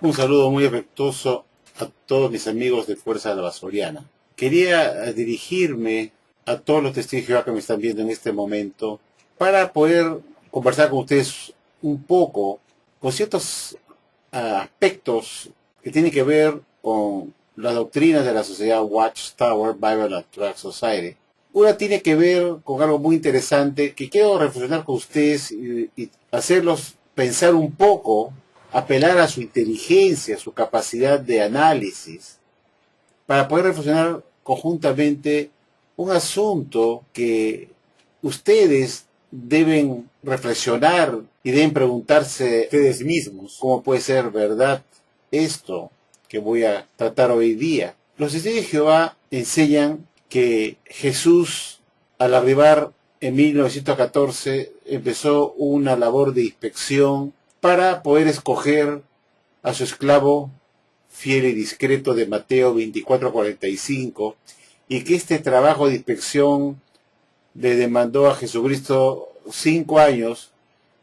Un saludo muy afectuoso a todos mis amigos de Fuerza de la Basoriana. Quería dirigirme a todos los testigos de Jehová que me están viendo en este momento para poder conversar con ustedes un poco con ciertos aspectos que tienen que ver con las doctrinas de la sociedad Watchtower Bible and Tract Society. Una tiene que ver con algo muy interesante que quiero reflexionar con ustedes y hacerlos pensar un poco, apelar a su inteligencia, su capacidad de análisis, para poder reflexionar conjuntamente un asunto que ustedes deben reflexionar y deben preguntarse ustedes mismos, ¿cómo puede ser verdad esto que voy a tratar hoy día? Los testigos de Jehová enseñan que Jesús, al arribar en 1914, empezó una labor de inspección para poder escoger a su esclavo fiel y discreto de Mateo 24:45, y que este trabajo de inspección le demandó a Jesucristo 5 años,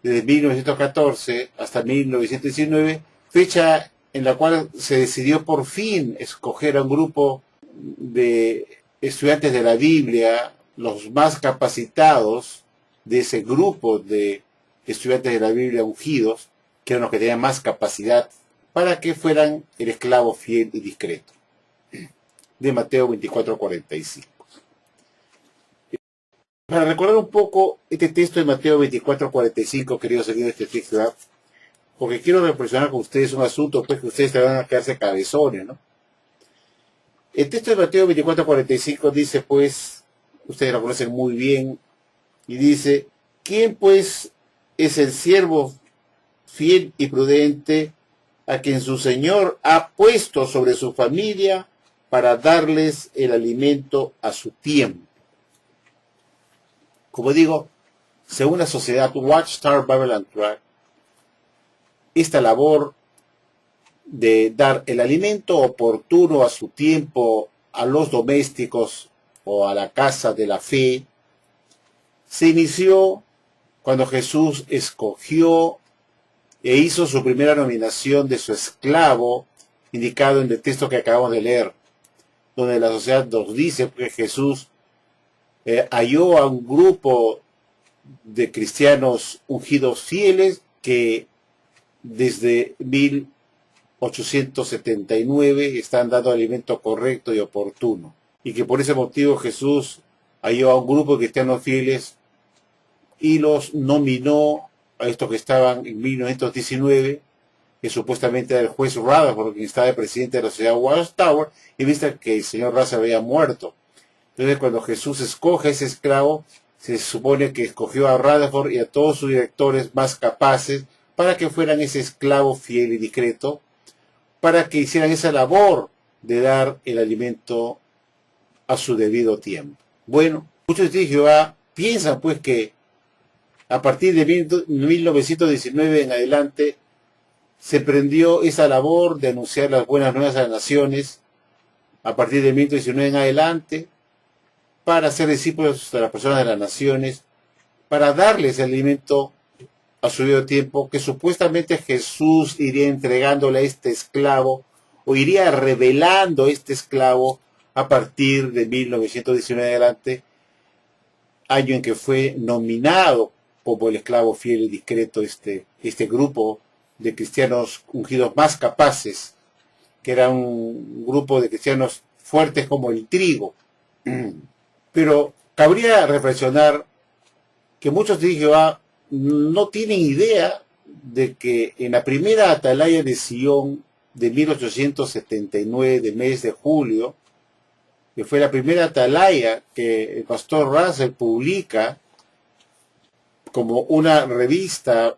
desde 1914 hasta 1919, fecha en la cual se decidió por fin escoger a un grupo de estudiantes de la Biblia, los más capacitados de ese grupo de estudiantes de la Biblia ungidos, que eran los que tenían más capacidad, para que fueran el esclavo fiel y discreto, de Mateo 24:45. Para recordar un poco este texto de Mateo 24:45, queridos seguidores de este texto, porque quiero reflexionar con ustedes un asunto, pues que ustedes van a quedarse cabezones, ¿no? El texto de Mateo 24:45 dice, pues, ustedes lo conocen muy bien, y dice, ¿quién pues es el siervo fiel y prudente a quien su Señor ha puesto sobre su familia para darles el alimento a su tiempo? Como digo, según la sociedad Watchtower Bible and Tract, esta labor de dar el alimento oportuno a su tiempo a los domésticos o a la casa de la fe se inició cuando Jesús escogió e hizo su primera nominación de su esclavo, indicado en el texto que acabamos de leer, donde la sociedad nos dice que Jesús halló a un grupo de cristianos ungidos fieles que desde 1879 están dando alimento correcto y oportuno, y que por ese motivo Jesús halló a un grupo de cristianos fieles y los nominó a estos que estaban en 1919, que supuestamente era el juez Rutherford, quien estaba de presidente de la sociedad Watchtower, y vista que el señor Rutherford había muerto. Entonces, cuando Jesús escoge a ese esclavo, se supone que escogió a Rutherford y a todos sus directores más capaces para que fueran ese esclavo fiel y discreto, para que hicieran esa labor de dar el alimento a su debido tiempo. Bueno, muchos de Jehová piensan pues que a partir de 1919 en adelante se prendió esa labor de anunciar las buenas nuevas a las naciones, a partir de 1919 en adelante, para ser discípulos de las personas de las naciones, para darles el alimento a su debido tiempo, que supuestamente Jesús iría entregándole a este esclavo, o iría revelando a este esclavo a partir de 1919 en adelante, año en que fue nominado como el esclavo fiel y discreto este grupo de cristianos ungidos más capaces, que era un grupo de cristianos fuertes como el trigo. Pero cabría reflexionar que muchos de Jehová no tienen idea de que en la primera atalaya de Sion de 1879, de mes de julio, que fue la primera atalaya que el pastor Russell publica como una revista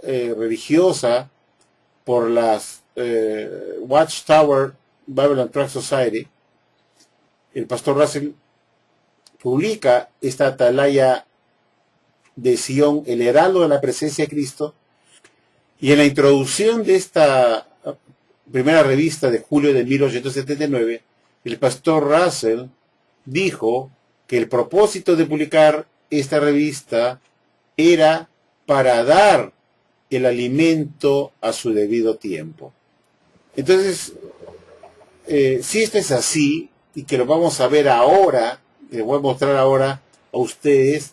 religiosa por las Watchtower Bible and Tract Society, el pastor Russell publica esta atalaya de Sion, el heraldo de la presencia de Cristo, y en la introducción de esta primera revista de julio de 1879, el pastor Russell dijo que el propósito de publicar esta revista era para dar el alimento a su debido tiempo. Entonces, si esto es así, y que lo vamos a ver ahora, les voy a mostrar ahora a ustedes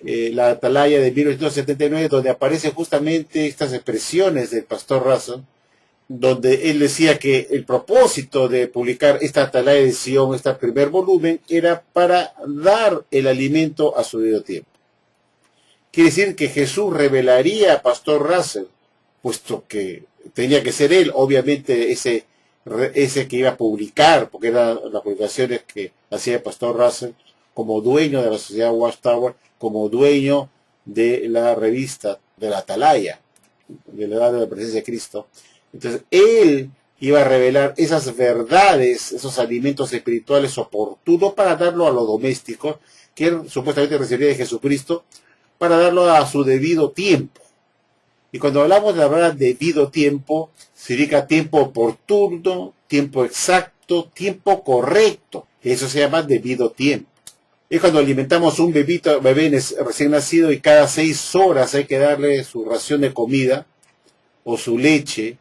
la atalaya de 1979, donde aparecen justamente estas expresiones del pastor Russell, donde él decía que el propósito de publicar esta atalaya de Sion, este primer volumen, era para dar el alimento a su debido tiempo. Quiere decir que Jesús revelaría a pastor Russell, puesto que tenía que ser él, obviamente, ese que iba a publicar, porque eran las publicaciones que hacía el pastor Russell, como dueño de la sociedad Watchtower, como dueño de la revista de la Atalaya, de la edad de la presencia de Cristo. Entonces, él iba a revelar esas verdades, esos alimentos espirituales oportunos para darlo a los domésticos, que él supuestamente recibiría de Jesucristo, para darlo a su debido tiempo. Y cuando hablamos de la palabra debido tiempo, significa tiempo oportuno, tiempo exacto, tiempo correcto. Eso se llama debido tiempo. Es cuando alimentamos un bebé recién nacido y cada 6 horas hay que darle su ración de comida o su leche.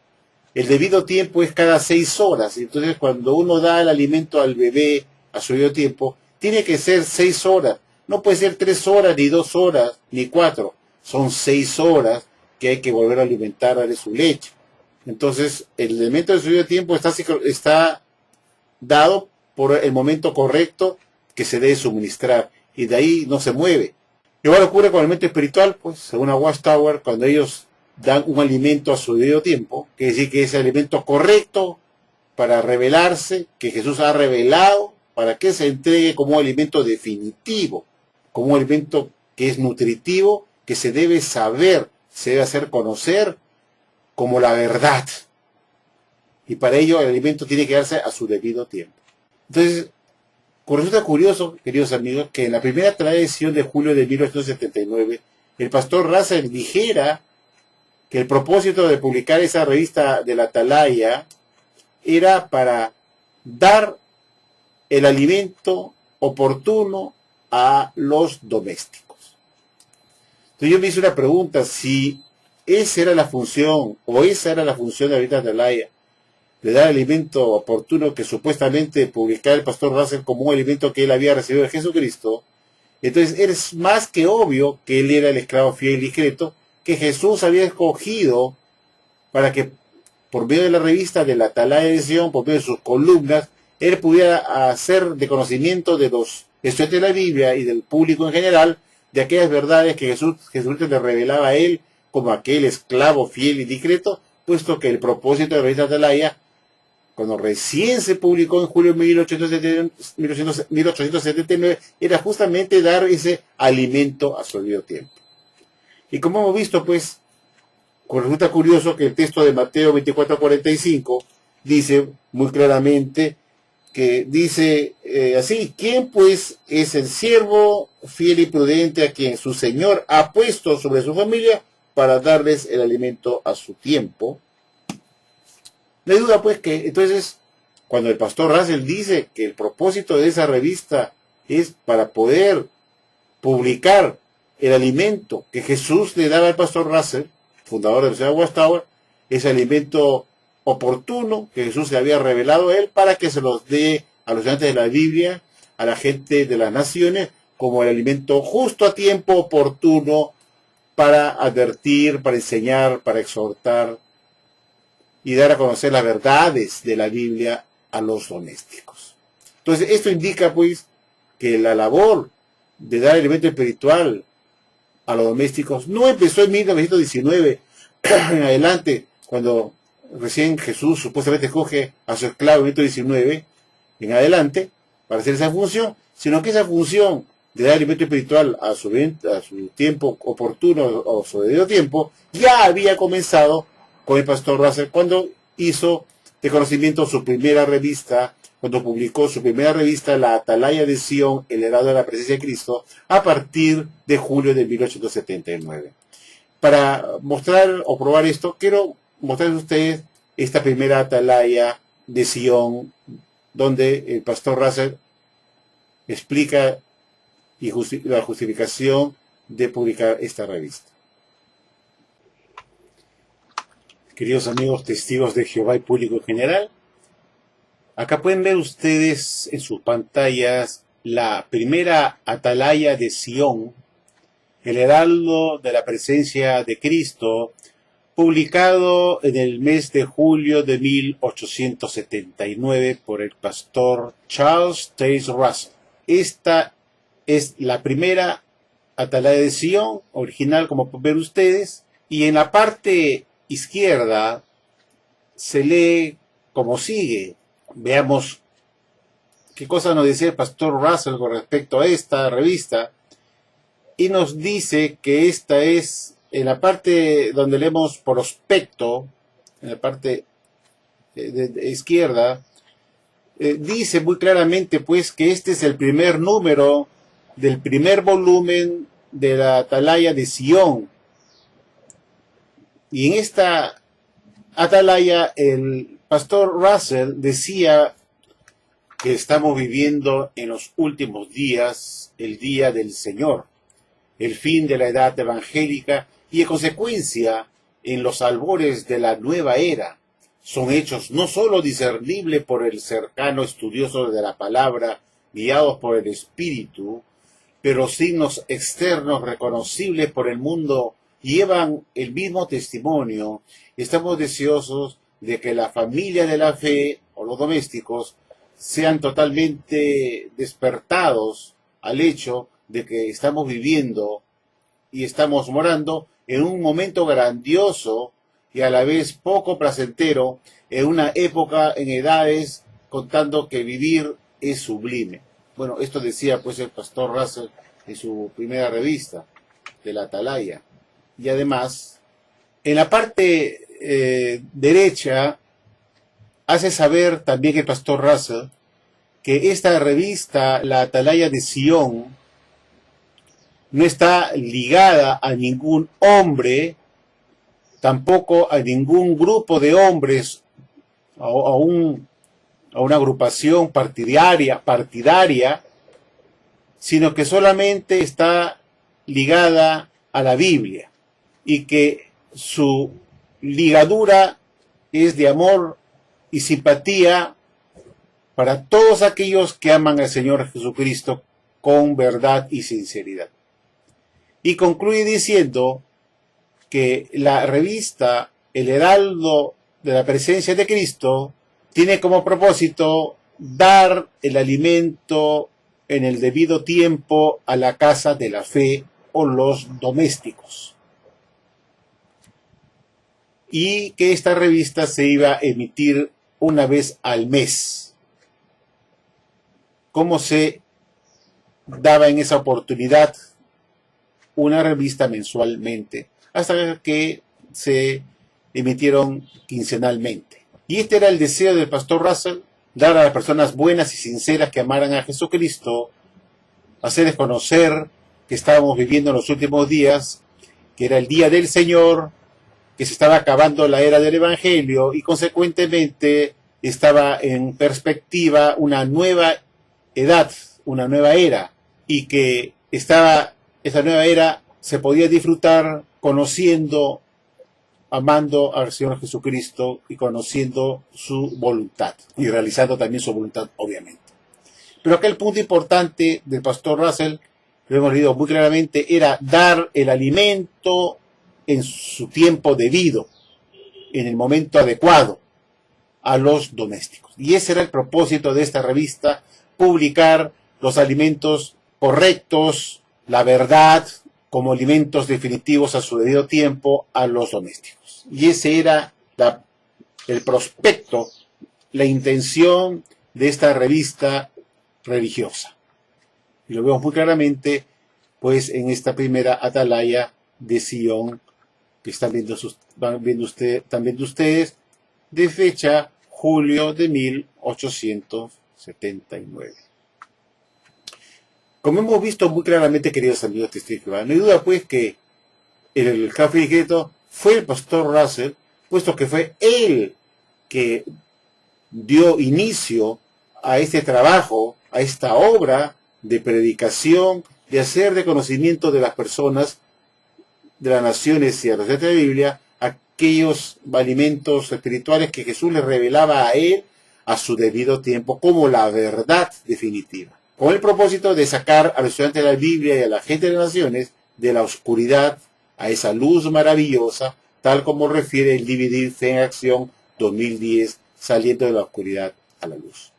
El debido tiempo es cada 6 horas. Entonces, cuando uno da el alimento al bebé a su debido tiempo, tiene que ser 6 horas. No puede ser 3 horas, ni 2 horas, ni 4. Son 6 horas que hay que volver a alimentar, darle su leche. Entonces, el elemento de su debido tiempo está dado por el momento correcto que se debe suministrar. Y de ahí no se mueve. Igual ocurre con el alimento espiritual, pues, según la Watchtower, cuando ellos dan un alimento a su debido tiempo, quiere decir que es el alimento correcto para revelarse, que Jesús ha revelado, para que se entregue como un alimento definitivo, como un alimento que es nutritivo, que se debe saber, se debe hacer conocer como la verdad. Y para ello el alimento tiene que darse a su debido tiempo. Entonces, resulta curioso, queridos amigos, que en la primera tradición de julio de 1979, el pastor Russell dijera que el propósito de publicar esa revista de la Atalaya era para dar el alimento oportuno a los domésticos. Entonces yo me hice una pregunta, si esa era la función, o esa era la función de la revista Atalaya, de dar alimento oportuno que supuestamente publicaba el pastor Russell como un alimento que él había recibido de Jesucristo, entonces es más que obvio que él era el esclavo fiel y discreto que Jesús había escogido para que por medio de la revista de la Atalaya de Sion, por medio de sus columnas, él pudiera hacer de conocimiento de los estudiantes de la Biblia y del público en general de aquellas verdades que Jesucristo le revelaba a él como aquel esclavo fiel y discreto, puesto que el propósito de la revista Atalaya, cuando recién se publicó en julio de 1879, era justamente dar ese alimento a su debido tiempo. Y como hemos visto, pues, resulta curioso que el texto de Mateo 24:45 dice muy claramente que dice así: ¿quién pues es el siervo fiel y prudente a quien su Señor ha puesto sobre su familia para darles el alimento a su tiempo? No hay duda pues que entonces cuando el pastor Russell dice que el propósito de esa revista es para poder publicar el alimento que Jesús le daba al pastor Russell, fundador de la ciudad de Watchtower, ese alimento oportuno que Jesús le había revelado a él para que se los dé a los estudiantes de la Biblia, a la gente de las naciones, como el alimento justo a tiempo, oportuno, para advertir, para enseñar, para exhortar y dar a conocer las verdades de la Biblia a los domésticos. Entonces, esto indica pues que la labor de dar alimento espiritual a los domésticos no empezó en 1919 en adelante, cuando recién Jesús supuestamente escoge a su esclavo en 1919 en adelante para hacer esa función, sino que esa función de dar alimento espiritual a su tiempo oportuno o su debido tiempo ya había comenzado con el pastor Russell cuando hizo de conocimiento su primera revista, cuando publicó su primera revista, La Atalaya de Sion, el heraldo de la presencia de Cristo, a partir de julio de 1879. Para mostrar o probar esto, quiero mostrarles a ustedes esta primera Atalaya de Sion, donde el pastor Russell explica la justificación de publicar esta revista. Queridos amigos testigos de Jehová y público en general, acá pueden ver ustedes en sus pantallas la primera atalaya de Sion, el heraldo de la presencia de Cristo, publicado en el mes de julio de 1879 por el pastor Charles Taze Russell. Esta es la primera atalaya de Sion, original como pueden ver ustedes, y en la parte izquierda se lee como sigue. Veamos qué cosa nos decía el pastor Russell con respecto a esta revista, y nos dice que esta es, en la parte donde leemos prospecto, en la parte de izquierda, dice muy claramente pues que este es el primer número del primer volumen de la atalaya de Sion. Y en esta atalaya el pastor Russell decía que estamos viviendo en los últimos días, el día del Señor, el fin de la edad evangélica y en consecuencia en los albores de la nueva era. Son hechos no sólo discernibles por el cercano estudioso de la palabra, guiados por el Espíritu, pero signos externos reconocibles por el mundo llevan el mismo testimonio. Estamos deseosos de que la familia de la fe o los domésticos sean totalmente despertados al hecho de que estamos viviendo y estamos morando en un momento grandioso y a la vez poco placentero, en una época en edades contando que vivir es sublime. Bueno, esto decía pues el pastor Russell en su primera revista de la Atalaya. Y además, en la parte derecha, hace saber también el pastor Russell que esta revista, la Atalaya de Sion, no está ligada a ningún hombre, tampoco a ningún grupo de hombres, a una agrupación partidaria, sino que solamente está ligada a la Biblia y que su ligadura es de amor y simpatía para todos aquellos que aman al Señor Jesucristo con verdad y sinceridad. Y concluye diciendo que la revista El Heraldo de la Presencia de Cristo tiene como propósito dar el alimento en el debido tiempo a la casa de la fe o los domésticos. Y que esta revista se iba a emitir una vez al mes. ¿Cómo se daba en esa oportunidad? Una revista mensualmente, hasta que se emitieron quincenalmente. Y este era el deseo del pastor Russell, dar a las personas buenas y sinceras que amaran a Jesucristo, hacerles conocer que estábamos viviendo en los últimos días, que era el día del Señor, que se estaba acabando la era del Evangelio y consecuentemente estaba en perspectiva una nueva edad, una nueva era, y que esa nueva era se podía disfrutar conociendo, amando al Señor Jesucristo y conociendo su voluntad y realizando también su voluntad, obviamente. Pero aquel punto importante del pastor Russell, lo hemos leído muy claramente, era dar el alimento en su tiempo debido, en el momento adecuado, a los domésticos. Y ese era el propósito de esta revista, publicar los alimentos correctos, la verdad, como alimentos definitivos a su debido tiempo a los domésticos. Y ese era el prospecto, la intención de esta revista religiosa. Y lo vemos muy claramente, pues, en esta primera atalaya de Sion, que están viendo ustedes, de fecha julio de 1879. Como hemos visto muy claramente, queridos amigos testigos, no hay duda pues que el jefe discreto fue el pastor Russell, puesto que fue él que dio inicio a este trabajo, a esta obra de predicación, de hacer de conocimiento de las personas, de las naciones y a la de la Biblia, aquellos alimentos espirituales que Jesús le revelaba a él a su debido tiempo como la verdad definitiva, con el propósito de sacar a los estudiantes de la Biblia y a la gente de las naciones de la oscuridad a esa luz maravillosa, tal como refiere el DVD Fe en Acción 2010, saliendo de la oscuridad a la luz.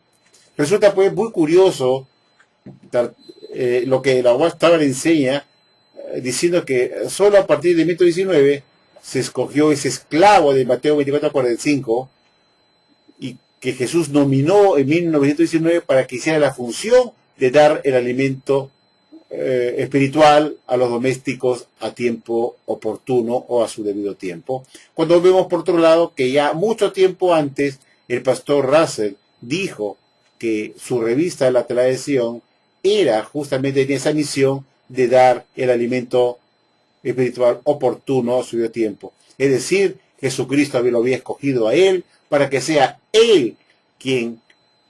Resulta pues muy curioso lo que la Watchtower enseña, diciendo que solo a partir de 1919 se escogió ese esclavo de Mateo 24:45 y que Jesús nominó en 1919 para que hiciera la función de dar el alimento espiritual a los domésticos a tiempo oportuno o a su debido tiempo. Cuando vemos por otro lado que ya mucho tiempo antes el pastor Russell dijo que su revista La Tradición era justamente en esa misión de dar el alimento espiritual oportuno a su debido tiempo. Es decir, Jesucristo lo había escogido a él para que sea él quien,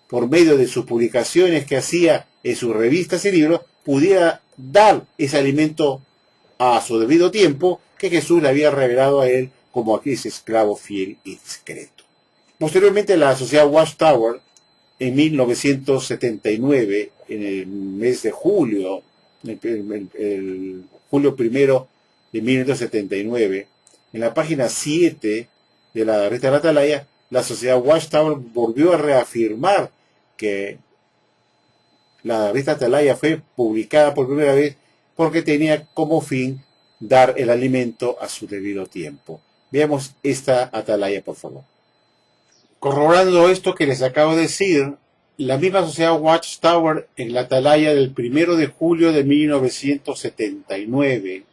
por medio de sus publicaciones que hacía en sus revistas y libros, pudiera dar ese alimento a su debido tiempo que Jesús le había revelado a él como aquel esclavo fiel y discreto. Posteriormente la Sociedad Watchtower, en 1979, en el mes de julio, el julio 1 de 1979, en la página 7 de la revista de la Atalaya, la Sociedad Watchtower volvió a reafirmar que la revista Atalaya fue publicada por primera vez porque tenía como fin dar el alimento a su debido tiempo. Veamos esta Atalaya, por favor. Corroborando esto que les acabo de decir, la misma Sociedad Watchtower en la Atalaya del 1 de julio de 1979,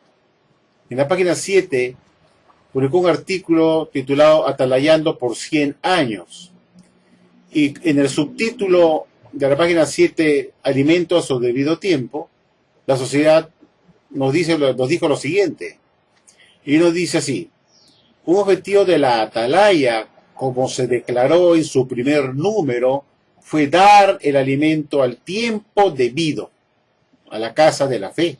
en la página 7, publicó un artículo titulado Atalayando por 100 años. Y en el subtítulo de la página 7, Alimento a su debido tiempo, la sociedad nos dijo lo siguiente. Y nos dice así: un objetivo de la Atalaya, como se declaró en su primer número, fue dar el alimento al tiempo debido, a la casa de la fe.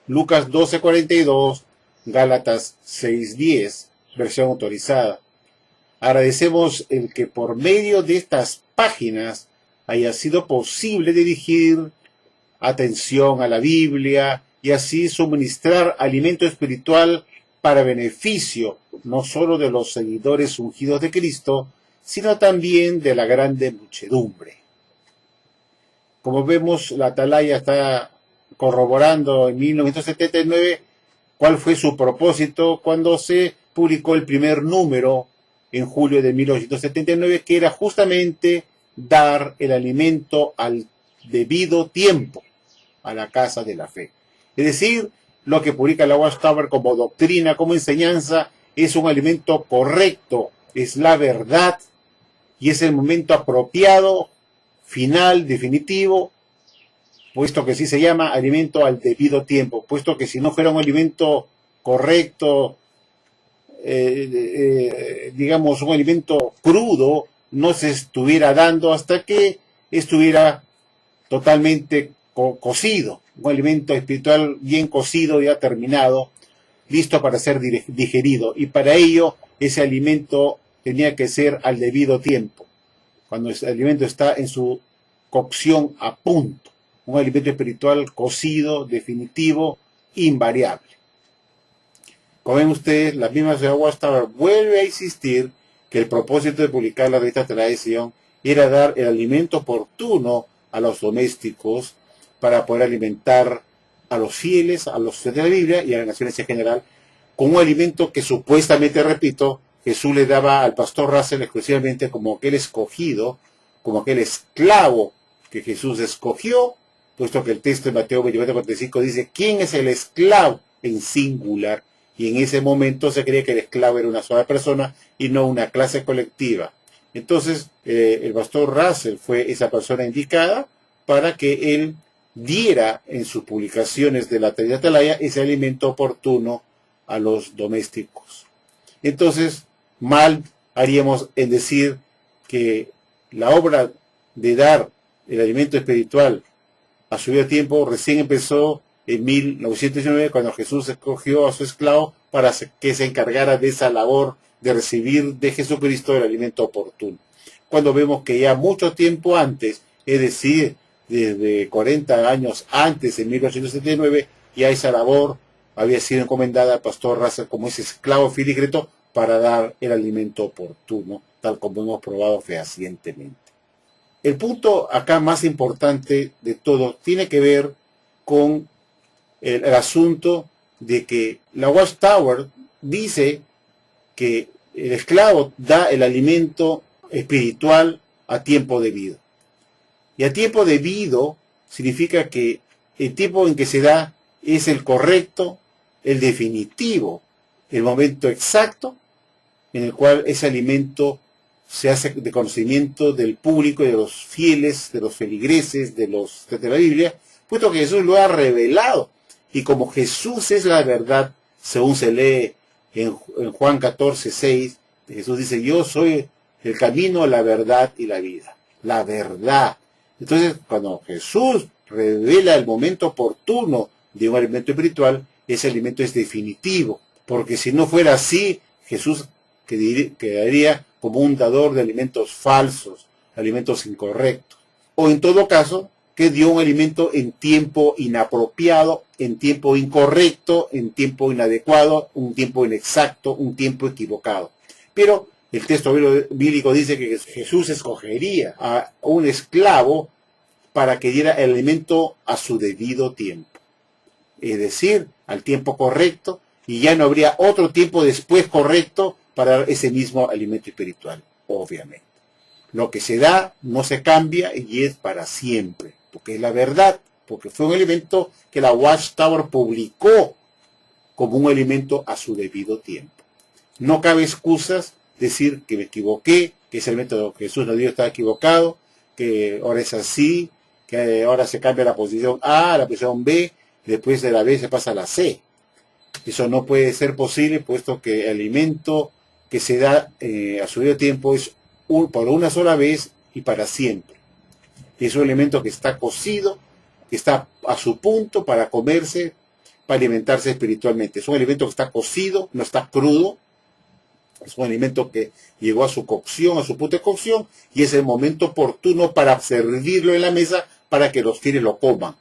Lucas 12:42, Gálatas 6:10, versión autorizada. Agradecemos el que por medio de estas páginas haya sido posible dirigir atención a la Biblia y así suministrar alimento espiritual para beneficio no solo de los seguidores ungidos de Cristo, sino también de la grande muchedumbre. Como vemos, la Atalaya está corroborando en 1979 cuál fue su propósito cuando se publicó el primer número en julio de 1979, que era justamente dar el alimento al debido tiempo a la casa de la fe. Es decir, lo que publica la Watchtower como doctrina, como enseñanza, es un alimento correcto, es la verdad y es el momento apropiado, final, definitivo, puesto que sí se llama alimento al debido tiempo, puesto que si no fuera un alimento correcto, digamos un alimento crudo, no se estuviera dando hasta que estuviera totalmente cocido, un alimento espiritual bien cocido, ya terminado, listo para ser digerido. Y para ello ese alimento tenía que ser al debido tiempo, cuando el alimento está en su cocción a punto, un alimento espiritual cocido, definitivo, invariable. Como ven ustedes, la misma Sociedad Watchtower vuelve a insistir que el propósito de publicar la revista Tradición era dar el alimento oportuno a los domésticos para poder alimentar a los fieles, a los estudiantes de la Biblia y a las naciones en general, con un alimento que supuestamente, repito, Jesús le daba al pastor Russell exclusivamente como aquel escogido, como aquel esclavo que Jesús escogió, puesto que el texto de Mateo 24:45 dice, ¿quién es el esclavo? En singular. Y en ese momento se creía que el esclavo era una sola persona y no una clase colectiva. Entonces, el pastor Russell fue esa persona indicada para que él diera en sus publicaciones de la Atalaya ese alimento oportuno a los domésticos. Entonces, mal haríamos en decir que la obra de dar el alimento espiritual a su debido tiempo recién empezó en 1919, cuando Jesús escogió a su esclavo para que se encargara de esa labor de recibir de Jesucristo el alimento oportuno. Cuando vemos que ya mucho tiempo antes, es decir, desde 40 años antes, en 1879, ya esa labor había sido encomendada al pastor Russell como ese esclavo filigreto para dar el alimento oportuno, tal como hemos probado fehacientemente. El punto acá más importante de todo tiene que ver con el asunto de que la Watchtower dice que el esclavo da el alimento espiritual a tiempo debido. Y a tiempo debido significa que el tiempo en que se da es el correcto, el definitivo, el momento exacto en el cual ese alimento se hace de conocimiento del público y de los fieles, de los feligreses, de los de la Biblia, puesto que Jesús lo ha revelado. Y como Jesús es la verdad, según se lee en Juan 14:6, Jesús dice, yo soy el camino, la verdad y la vida. La verdad. Entonces, cuando Jesús revela el momento oportuno de un alimento espiritual, ese alimento es definitivo. Porque si no fuera así, Jesús quedaría como un dador de alimentos falsos, alimentos incorrectos. O en todo caso, que dio un alimento en tiempo inapropiado, en tiempo incorrecto, en tiempo inadecuado, un tiempo inexacto, un tiempo equivocado. Pero el texto bíblico dice que Jesús escogería a un esclavo para que diera el alimento a su debido tiempo. Es decir, al tiempo correcto, y ya no habría otro tiempo después correcto para dar ese mismo alimento espiritual, obviamente. Lo que se da no se cambia y es para siempre, porque es la verdad, porque fue un alimento que la Watchtower publicó como un alimento a su debido tiempo. No cabe excusas decir que me equivoqué, que ese alimento que Jesús nos dio está equivocado, que ahora es así, que ahora se cambia la posición A a la posición B, después de la B se pasa a la C. Eso no puede ser posible, puesto que el alimento que se da a su debido tiempo es por una sola vez y para siempre. Es un alimento que está cocido, que está a su punto para comerse, para alimentarse espiritualmente. Es un alimento que está cocido, no está crudo. Es un alimento que llegó a su cocción, a su punto de cocción, y es el momento oportuno para servirlo en la mesa para que los fieles lo coman.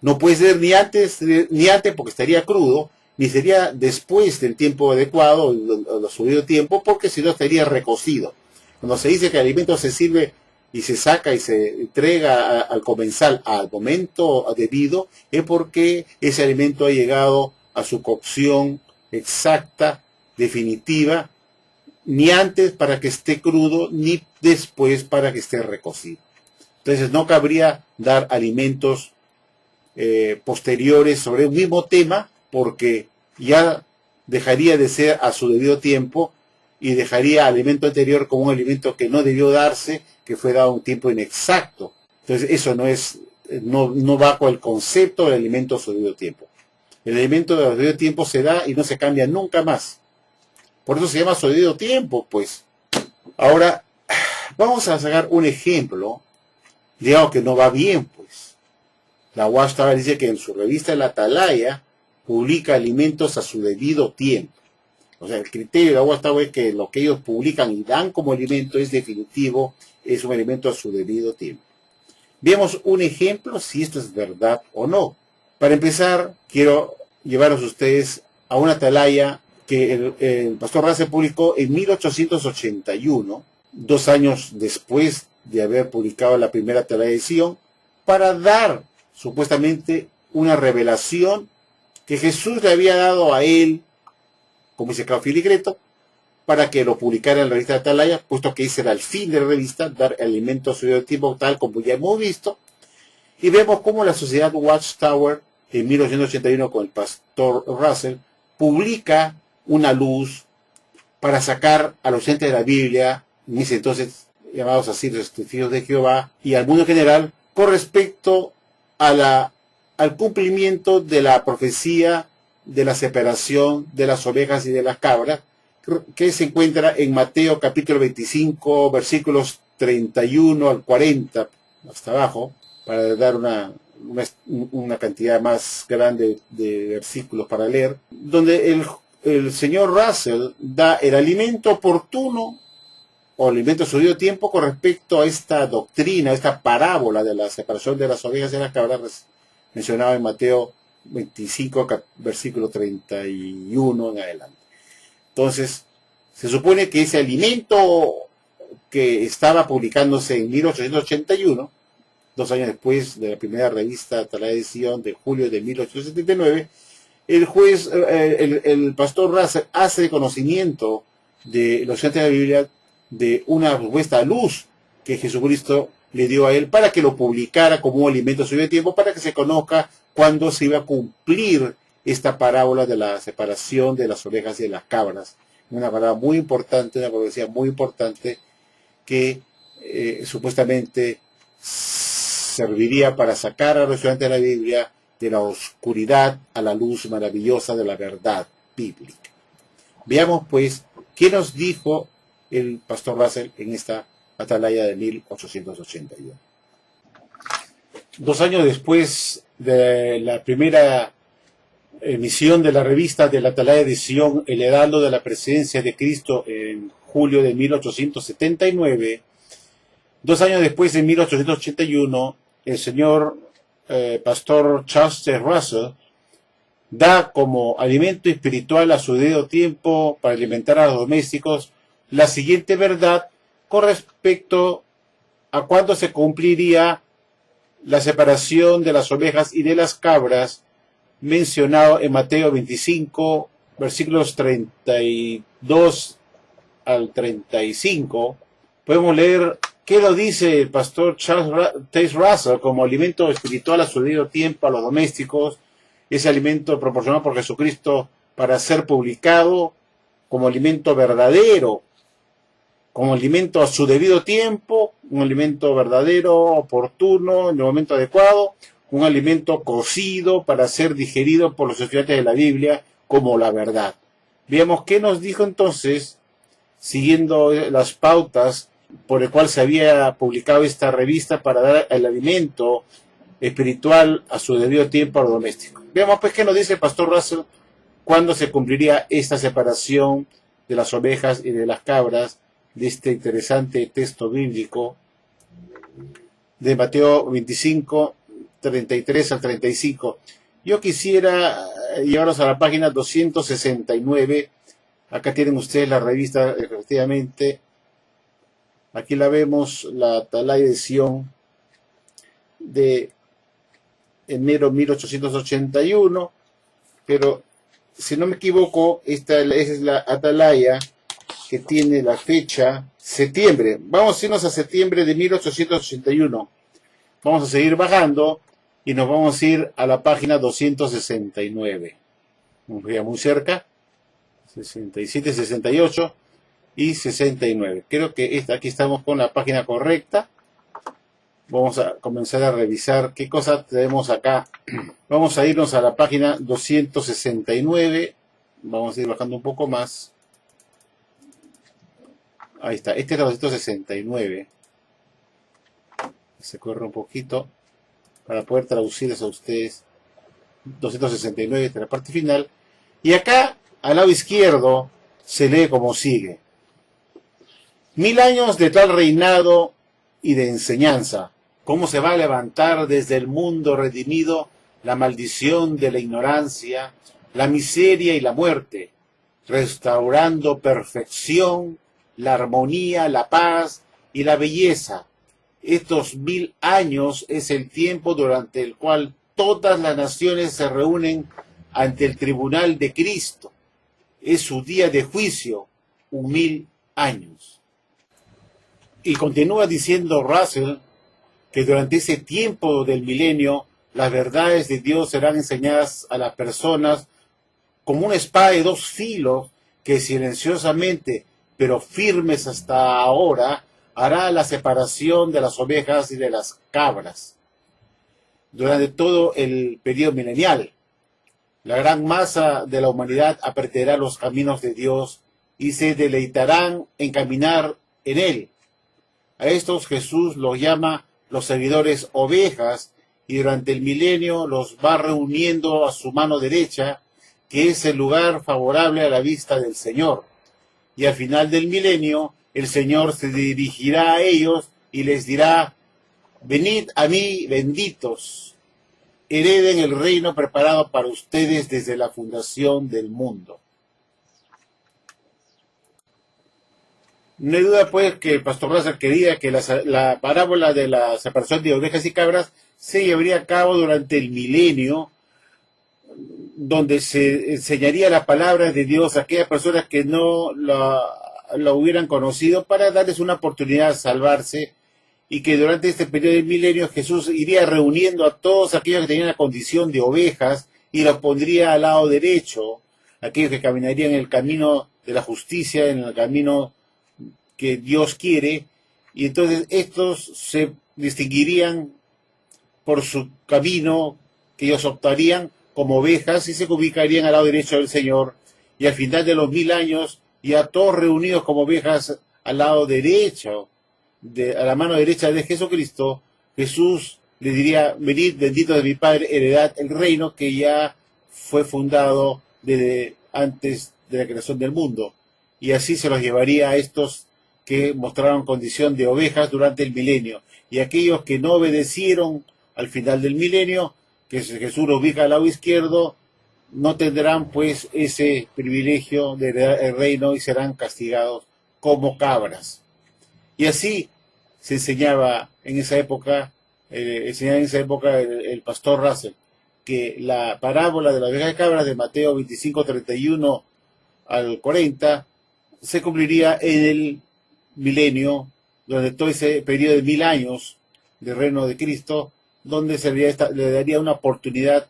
No puede ser ni antes porque estaría crudo, ni sería después del tiempo adecuado, o su debido tiempo, porque si no estaría recocido. Cuando se dice que el alimento se sirve y se saca y se entrega al comensal al momento debido, es porque ese alimento ha llegado a su cocción exacta, definitiva, ni antes para que esté crudo, ni después para que esté recocido. Entonces no cabría dar alimentos posteriores sobre el mismo tema, porque ya dejaría de ser a su debido tiempo y dejaría al alimento anterior como un alimento que no debió darse, que fue dado a un tiempo inexacto. Entonces eso no va con el concepto del alimento a su debido tiempo. El alimento de su debido tiempo se da y no se cambia nunca más. Por eso se llama su debido tiempo, pues. Ahora, vamos a sacar un ejemplo, digamos que no va bien, pues. La Watchtower dice que en su revista La Atalaya publica alimentos a su debido tiempo. O sea, el criterio de la Watchtower es que lo que ellos publican y dan como alimento es definitivo, es un alimento a su debido tiempo. Veamos un ejemplo si esto es verdad o no. Para empezar, quiero llevaros a ustedes a una atalaya que el pastor Russell publicó en 1881, 2 años después de haber publicado la primera atalaya de Sion, para dar supuestamente una revelación que Jesús le había dado a él como esclavo filigreto, para que lo publicara en la revista de Atalaya, puesto que ese era el fin de la revista, dar alimento a su debido tiempo, tal como ya hemos visto. Y vemos cómo la sociedad Watchtower, en 1881, con el pastor Russell, publica una luz para sacar a los entes de la Biblia, en ese entonces llamados así los testigos de Jehová, y al mundo en general, con respecto a al cumplimiento de la profecía de la separación de las ovejas y de las cabras, que se encuentra en Mateo capítulo 25, versículos 31 al 40, hasta abajo, para dar una una cantidad más grande de versículos para leer, donde el señor Russell da el alimento oportuno o alimento a su debido tiempo con respecto a esta doctrina, esta parábola de la separación de las ovejas y las cabras mencionada en Mateo 25, versículo 31 en adelante. Entonces, se supone que ese alimento que estaba publicándose en 1881, 2 años después de la primera revista, la edición de julio de 1879, el pastor Russell hace conocimiento de los estudiantes de la Biblia de una supuesta luz que Jesucristo le dio a él para que lo publicara como un alimento a su debido tiempo, para que se conozca cuándo se iba a cumplir esta parábola de la separación de las ovejas y de las cabras. Una palabra muy importante, una profecía muy importante que supuestamente serviría para sacar a los estudiantes de la Biblia de la oscuridad a la luz maravillosa de la verdad bíblica. Veamos pues qué nos dijo el pastor Russell en esta atalaya de 1881. 2 años después de la primera emisión de la revista de la atalaya edición El Heraldo de la Presencia de Cristo en julio de 1879, 2 años después, en 1881, el señor pastor Charles C. Russell da como alimento espiritual a su debido tiempo para alimentar a los domésticos la siguiente verdad con respecto a cuándo se cumpliría la separación de las ovejas y de las cabras mencionado en Mateo 25, versículos 32 al 35. Podemos leer qué lo dice el pastor Charles Taze Russell como alimento espiritual a su debido tiempo a los domésticos, ese alimento proporcionado por Jesucristo para ser publicado como alimento verdadero, como alimento a su debido tiempo, un alimento verdadero, oportuno, en el momento adecuado, un alimento cocido para ser digerido por los estudiantes de la Biblia como la verdad. Veamos qué nos dijo entonces, siguiendo las pautas por el cual se había publicado esta revista para dar el alimento espiritual a su debido tiempo a los domésticos. Veamos pues qué nos dice el pastor Russell cuándo se cumpliría esta separación de las ovejas y de las cabras de este interesante texto bíblico de Mateo 25, 33 al 35. Yo quisiera llevarlos a la página 269. Acá tienen ustedes la revista, efectivamente. Aquí la vemos, la atalaya edición de enero 1881. Pero, si no me equivoco, esta es la atalaya que tiene la fecha septiembre. Vamos a irnos a septiembre de 1881. Vamos a seguir bajando y nos vamos a ir a la página 269. Muy cerca. 67, 68 y 69. Creo que aquí estamos con la página correcta. Vamos a comenzar a revisar qué cosa tenemos acá. Vamos a irnos a la página 269. Vamos a ir bajando un poco más. Ahí está. Este es el 269. Se corre un poquito para poder traducirles a ustedes. 269 de la parte final. Y acá, al lado izquierdo, se lee como sigue. 1000 años de tal reinado y de enseñanza. ¿Cómo se va a levantar desde el mundo redimido la maldición de la ignorancia, la miseria y la muerte, restaurando perfección, la armonía, la paz y la belleza? Estos 1000 años es el tiempo durante el cual todas las naciones se reúnen ante el tribunal de Cristo. Es su día de juicio, 1000 años. Y continúa diciendo Russell que durante ese tiempo del milenio las verdades de Dios serán enseñadas a las personas como una espada de 2 filos que silenciosamente, pero firmes hasta ahora, hará la separación de las ovejas y de las cabras. Durante todo el periodo milenial, la gran masa de la humanidad aprenderá los caminos de Dios y se deleitarán en caminar en él. A estos Jesús los llama los seguidores ovejas y durante el milenio los va reuniendo a su mano derecha, que es el lugar favorable a la vista del Señor. Y al final del milenio, el Señor se dirigirá a ellos y les dirá: venid a mí, benditos, hereden el reino preparado para ustedes desde la fundación del mundo. No hay duda, pues, que el pastor Russell quería que la parábola de la separación de ovejas y cabras se llevaría a cabo durante el milenio, donde se enseñaría la palabra de Dios a aquellas personas que no la hubieran conocido, para darles una oportunidad de salvarse, y que durante este periodo del milenio Jesús iría reuniendo a todos aquellos que tenían la condición de ovejas y los pondría al lado derecho, aquellos que caminarían en el camino de la justicia, en el camino que Dios quiere, y entonces estos se distinguirían por su camino que ellos optarían como ovejas y se ubicarían al lado derecho del Señor, y al final de los 1000 años, ya todos reunidos como ovejas al lado derecho, a la mano derecha de Jesucristo, Jesús le diría: venid, benditos de mi Padre, heredad el reino que ya fue fundado desde antes de la creación del mundo. Y así se los llevaría a estos que mostraron condición de ovejas durante el milenio. Y aquellos que no obedecieron al final del milenio, que Jesús los ubica al lado izquierdo, no tendrán pues ese privilegio de heredar el reino y serán castigados como cabras. Y así se enseñaba en esa época, el pastor Russell, que la parábola de las ovejas y cabras de Mateo 25, 31 al 40 se cumpliría en el milenio, donde todo ese periodo de 1000 años del reino de Cristo, donde le daría una oportunidad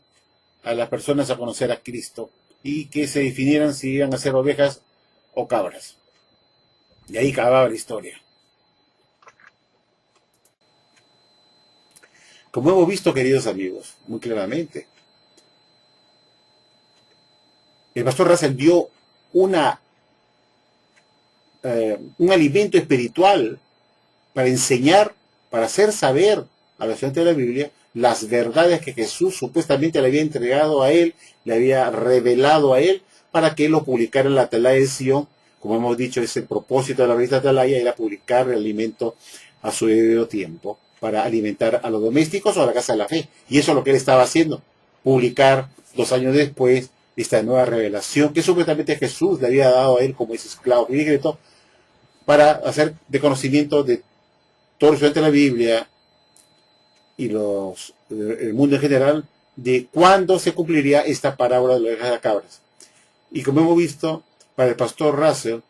a las personas a conocer a Cristo y que se definieran si iban a ser ovejas o cabras. Y ahí acababa la historia. Como hemos visto, queridos amigos, muy claramente, el pastor Russell dio un alimento espiritual para enseñar, para hacer saber a la gente de la Biblia las verdades que Jesús supuestamente le había entregado a él, le había revelado a él, para que él lo publicara en la Atalaya de Sion. Como hemos dicho, es el propósito de la revista Atalaya, era publicar el alimento a su debido tiempo, para alimentar a los domésticos o a la casa de la fe. Y eso es lo que él estaba haciendo, publicar 2 años después esta nueva revelación que supuestamente Jesús le había dado a él como ese esclavo secreto, para hacer de conocimiento de todo el estudiante de la Biblia y el mundo en general, de cuándo se cumpliría esta parábola de las ovejas y las cabras. Y como hemos visto, para el pastor Russell,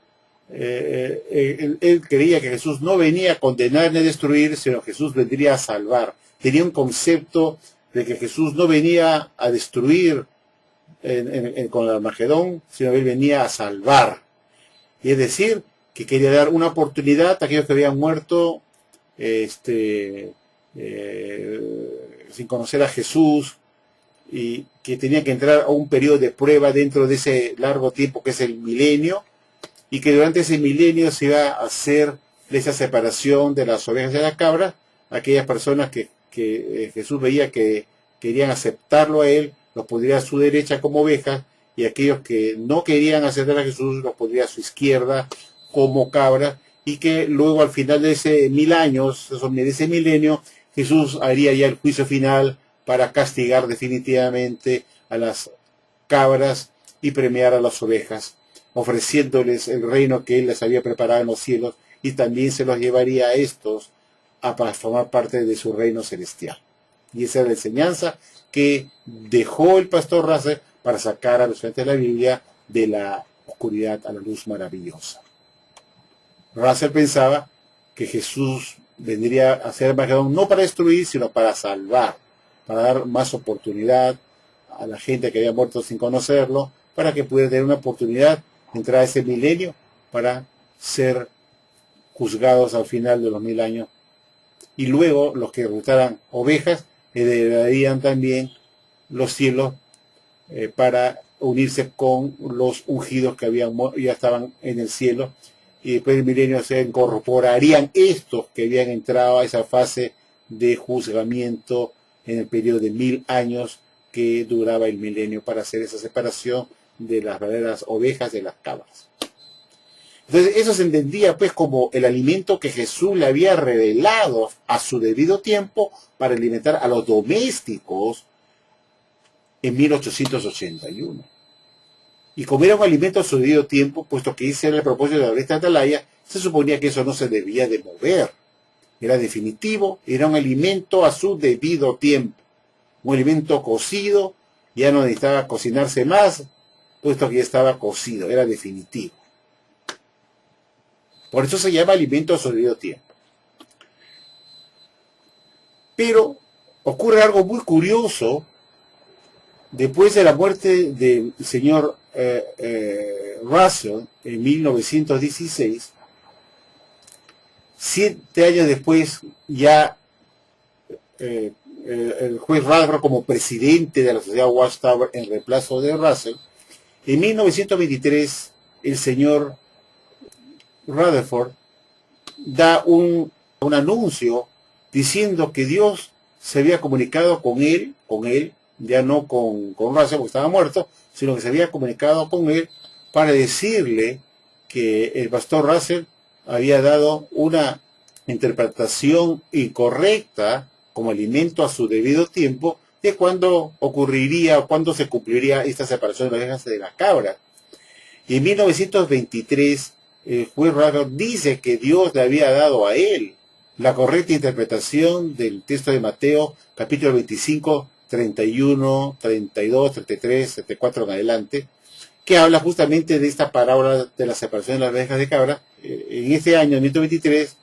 él creía que Jesús no venía a condenar ni a destruir, sino que Jesús vendría a salvar. Tenía un concepto de que Jesús no venía a destruir con el Armagedón, sino que él venía a salvar. Y es decir, que quería dar una oportunidad a aquellos que habían muerto sin conocer a Jesús, y que tenían que entrar a un periodo de prueba dentro de ese largo tiempo que es el milenio, y que durante ese milenio se iba a hacer esa separación de las ovejas y las cabras, aquellas personas que Jesús veía que querían aceptarlo a él, los pondría a su derecha como ovejas, y aquellos que no querían aceptar a Jesús los pondría a su izquierda como cabras, y que luego al final de ese 1000 años, de ese milenio, Jesús haría ya el juicio final para castigar definitivamente a las cabras y premiar a las ovejas, ofreciéndoles el reino que él les había preparado en los cielos, y también se los llevaría a estos para formar parte de su reino celestial. Y esa es la enseñanza que dejó el pastor Russell para sacar a los estudiantes de la Biblia de la oscuridad a la luz maravillosa. Russell pensaba que Jesús vendría a ser Armagedón no para destruir, sino para salvar, para dar más oportunidad a la gente que había muerto sin conocerlo, para que pudiera tener una oportunidad de entrar a ese milenio para ser juzgados al final de los 1000 años. Y luego los que resultaran ovejas heredarían también los cielos para unirse con los ungidos que ya estaban en el cielo, y después del milenio se incorporarían estos que habían entrado a esa fase de juzgamiento en el periodo de 1000 años que duraba el milenio para hacer esa separación de las verdaderas ovejas de las cabras. Entonces eso se entendía pues como el alimento que Jesús le había revelado a su debido tiempo para alimentar a los domésticos en 1881. Y como era un alimento a su debido tiempo, puesto que ese era el propósito de la Fiesta Atalaya, se suponía que eso no se debía de mover. Era definitivo, era un alimento a su debido tiempo. Un alimento cocido, ya no necesitaba cocinarse más, puesto que ya estaba cocido, era definitivo. Por eso se llama alimento a su debido tiempo. Pero ocurre algo muy curioso después de la muerte del señor Russell en 1916. 7 años después, ya el juez Rutherford como presidente de la Sociedad Watchtower en reemplazo de Russell. En 1923, el señor Rutherford da un anuncio diciendo que Dios se había comunicado con él, ya no con Russell porque estaba muerto, sino que se había comunicado con él para decirle que el pastor Russell había dado una interpretación incorrecta como alimento a su debido tiempo de cuándo ocurriría o cuándo se cumpliría esta separación de las ovejas de la cabra. Y en 1923 el juez Rutherford dice que Dios le había dado a él la correcta interpretación del texto de Mateo, capítulo 25, 31, 32, 33, 34 en adelante, que habla justamente de esta parábola de la separación de las ovejas de cabra. En este año, en 1923,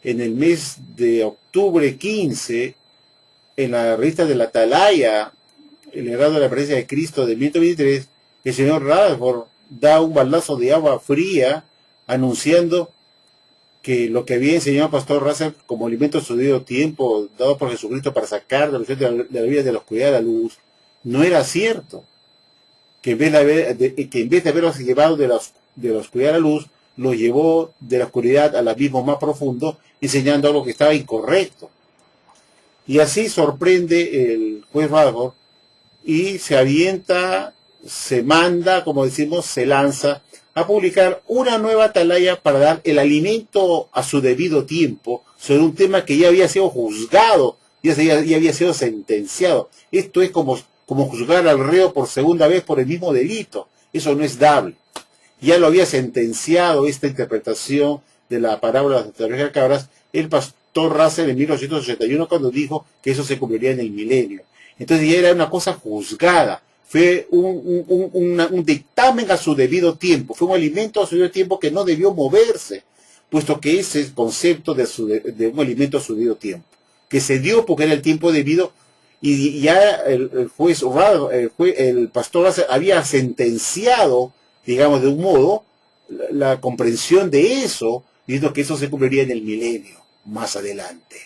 en el mes de octubre 15, en la revista de la Atalaya, el legado de la presencia de Cristo de 1923, el señor Rutherford da un baldazo de agua fría anunciando que lo que había enseñado el pastor Russell como alimento a su debido tiempo, dado por Jesucristo para sacar de la vida de la oscuridad a la luz, no era cierto. Que en vez de haberlos llevado de la oscuridad a la luz, los llevó de la oscuridad al abismo más profundo, enseñando algo que estaba incorrecto. Y así sorprende el juez Rutherford y se avienta, se manda, como decimos, se lanza a publicar una nueva atalaya para dar el alimento a su debido tiempo sobre un tema que ya había sido juzgado, ya había sido sentenciado. Esto es como juzgar al reo por segunda vez por el mismo delito. Eso no es dable. Ya lo había sentenciado esta interpretación de la parábola de las ovejas cabras el pastor Russell en 1981 cuando dijo que eso se cumpliría en el milenio. Entonces ya era una cosa juzgada. Fue un dictamen a su debido tiempo. Fue un alimento a su debido tiempo que no debió moverse, puesto que ese es el concepto de un alimento a su debido tiempo, que se dio porque era el tiempo debido. Y ya el pastor Russell había sentenciado, digamos de un modo, la comprensión de eso, diciendo que eso se cumpliría en el milenio, más adelante.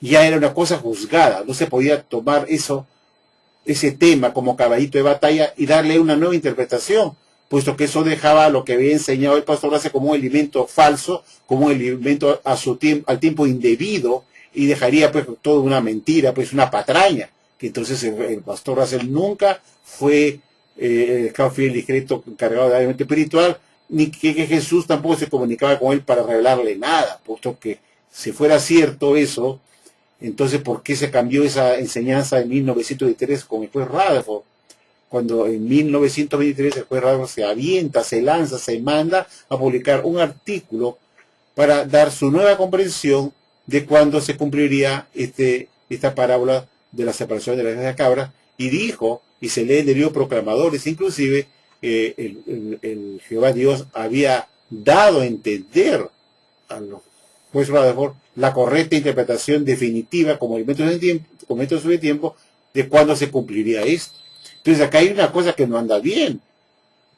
Ya era una cosa juzgada, no se podía tomar ese tema como caballito de batalla y darle una nueva interpretación, puesto que eso dejaba lo que había enseñado el pastor Russell como un alimento falso, como un alimento al tiempo indebido, y dejaría pues toda una mentira, pues una patraña, que entonces el pastor Russell nunca fue el fiel discreto encargado de la mente espiritual, ni que Jesús tampoco se comunicaba con él para revelarle nada, puesto que si fuera cierto eso, entonces ¿por qué se cambió esa enseñanza en 1923 con el juez Rutherford? Cuando en 1923 el juez Rutherford se avienta, se lanza, se manda a publicar un artículo para dar su nueva comprensión de cuándo se cumpliría esta parábola de la separación de las ovejas de cabra, y dijo, y se lee en el libro Proclamadores, inclusive, el Jehová Dios había dado a entender a los juez Rutherford la correcta interpretación definitiva como alimento de tiempo de cuándo se cumpliría esto. Entonces acá hay una cosa que no anda bien.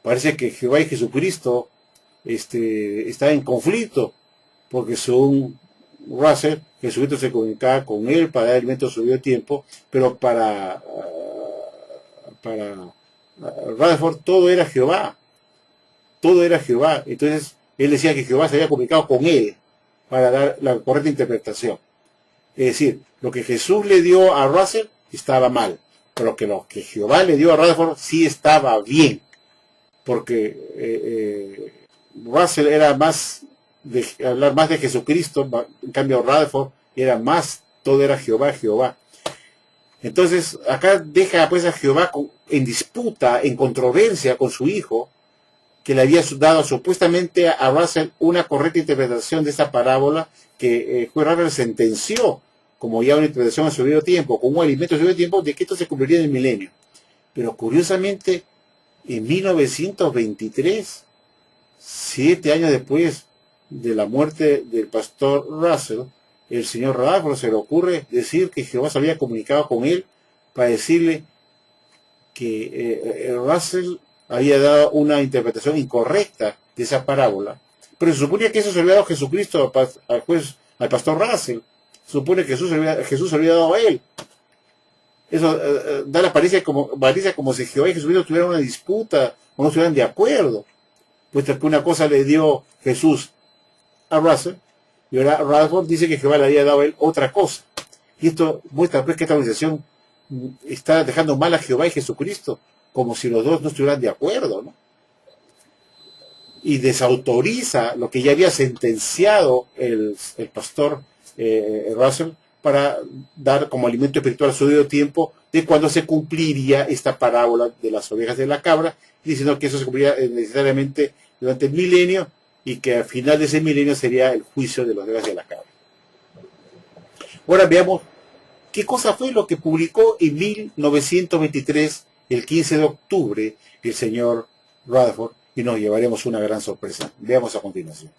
Parece que Jehová y Jesucristo están en conflicto, porque según Russell, Jesucristo se comunicaba con él para dar alimento a su debido tiempo, pero para Rutherford todo era Jehová. Todo era Jehová. Entonces él decía que Jehová se había comunicado con él para dar la correcta interpretación. Es decir, lo que Jesús le dio a Russell estaba mal, pero lo que Jehová le dio a Rutherford sí estaba bien, porque Russell era más de hablar más de Jesucristo, en cambio Rutherford era más, todo era Jehová, Jehová. Entonces, acá deja pues a Jehová en disputa, en controversia con su hijo, que le había dado supuestamente a Russell una correcta interpretación de esta parábola que juez Russell sentenció como ya una interpretación a su debido tiempo, como un alimento a su debido tiempo, de que esto se cumpliría en el milenio. Pero curiosamente, en 1923, 7 años después de la muerte del pastor Russell, el señor Rutherford se le ocurre decir que Jehová se había comunicado con él para decirle que Russell había dado una interpretación incorrecta de esa parábola. Pero se suponía que eso se le había dado Jesucristo al pastor Russell. Se supone que Jesús se había dado a él. Eso da la apariencia como si Jehová y Jesucristo tuvieran una disputa o no estuvieran de acuerdo. Puesto que una cosa le dio Jesús a Russell y ahora Rutherford dice que Jehová le había dado a él otra cosa. Y esto muestra pues que esta organización está dejando mal a Jehová y Jesucristo, como si los dos no estuvieran de acuerdo, ¿no? Y desautoriza lo que ya había sentenciado el pastor Russell para dar como alimento espiritual a su debido tiempo de cuando se cumpliría esta parábola de las ovejas de la cabra, diciendo que eso se cumpliría necesariamente durante el milenio y que al final de ese milenio sería el juicio de las ovejas de la cabra. Ahora veamos qué cosa fue lo que publicó en 1923, el 15 de octubre, el señor Rutherford, y nos llevaremos una gran sorpresa. Veamos a continuación.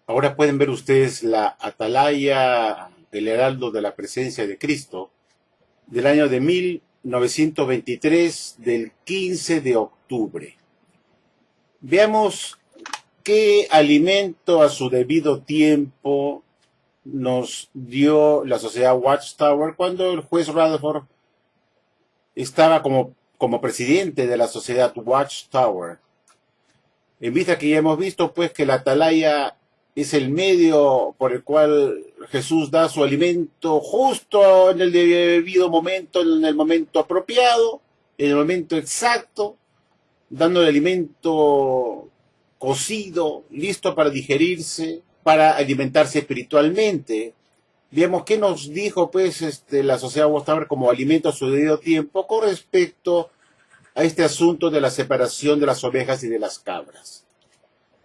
Ahora pueden ver ustedes la atalaya del heraldo de la presencia de Cristo del año de 1923, del 15 de octubre. Veamos qué alimento a su debido tiempo nos dio la sociedad Watchtower cuando el juez Rutherford estaba como presidente de la sociedad Watchtower. En vista que ya hemos visto pues que la atalaya es el medio por el cual Jesús da su alimento justo en el debido momento, en el momento apropiado, en el momento exacto, dando el alimento cocido, listo para digerirse, para alimentarse espiritualmente. Veamos qué nos dijo pues la sociedad Watchtower como alimento a su debido tiempo con respecto a este asunto de la separación de las ovejas y de las cabras.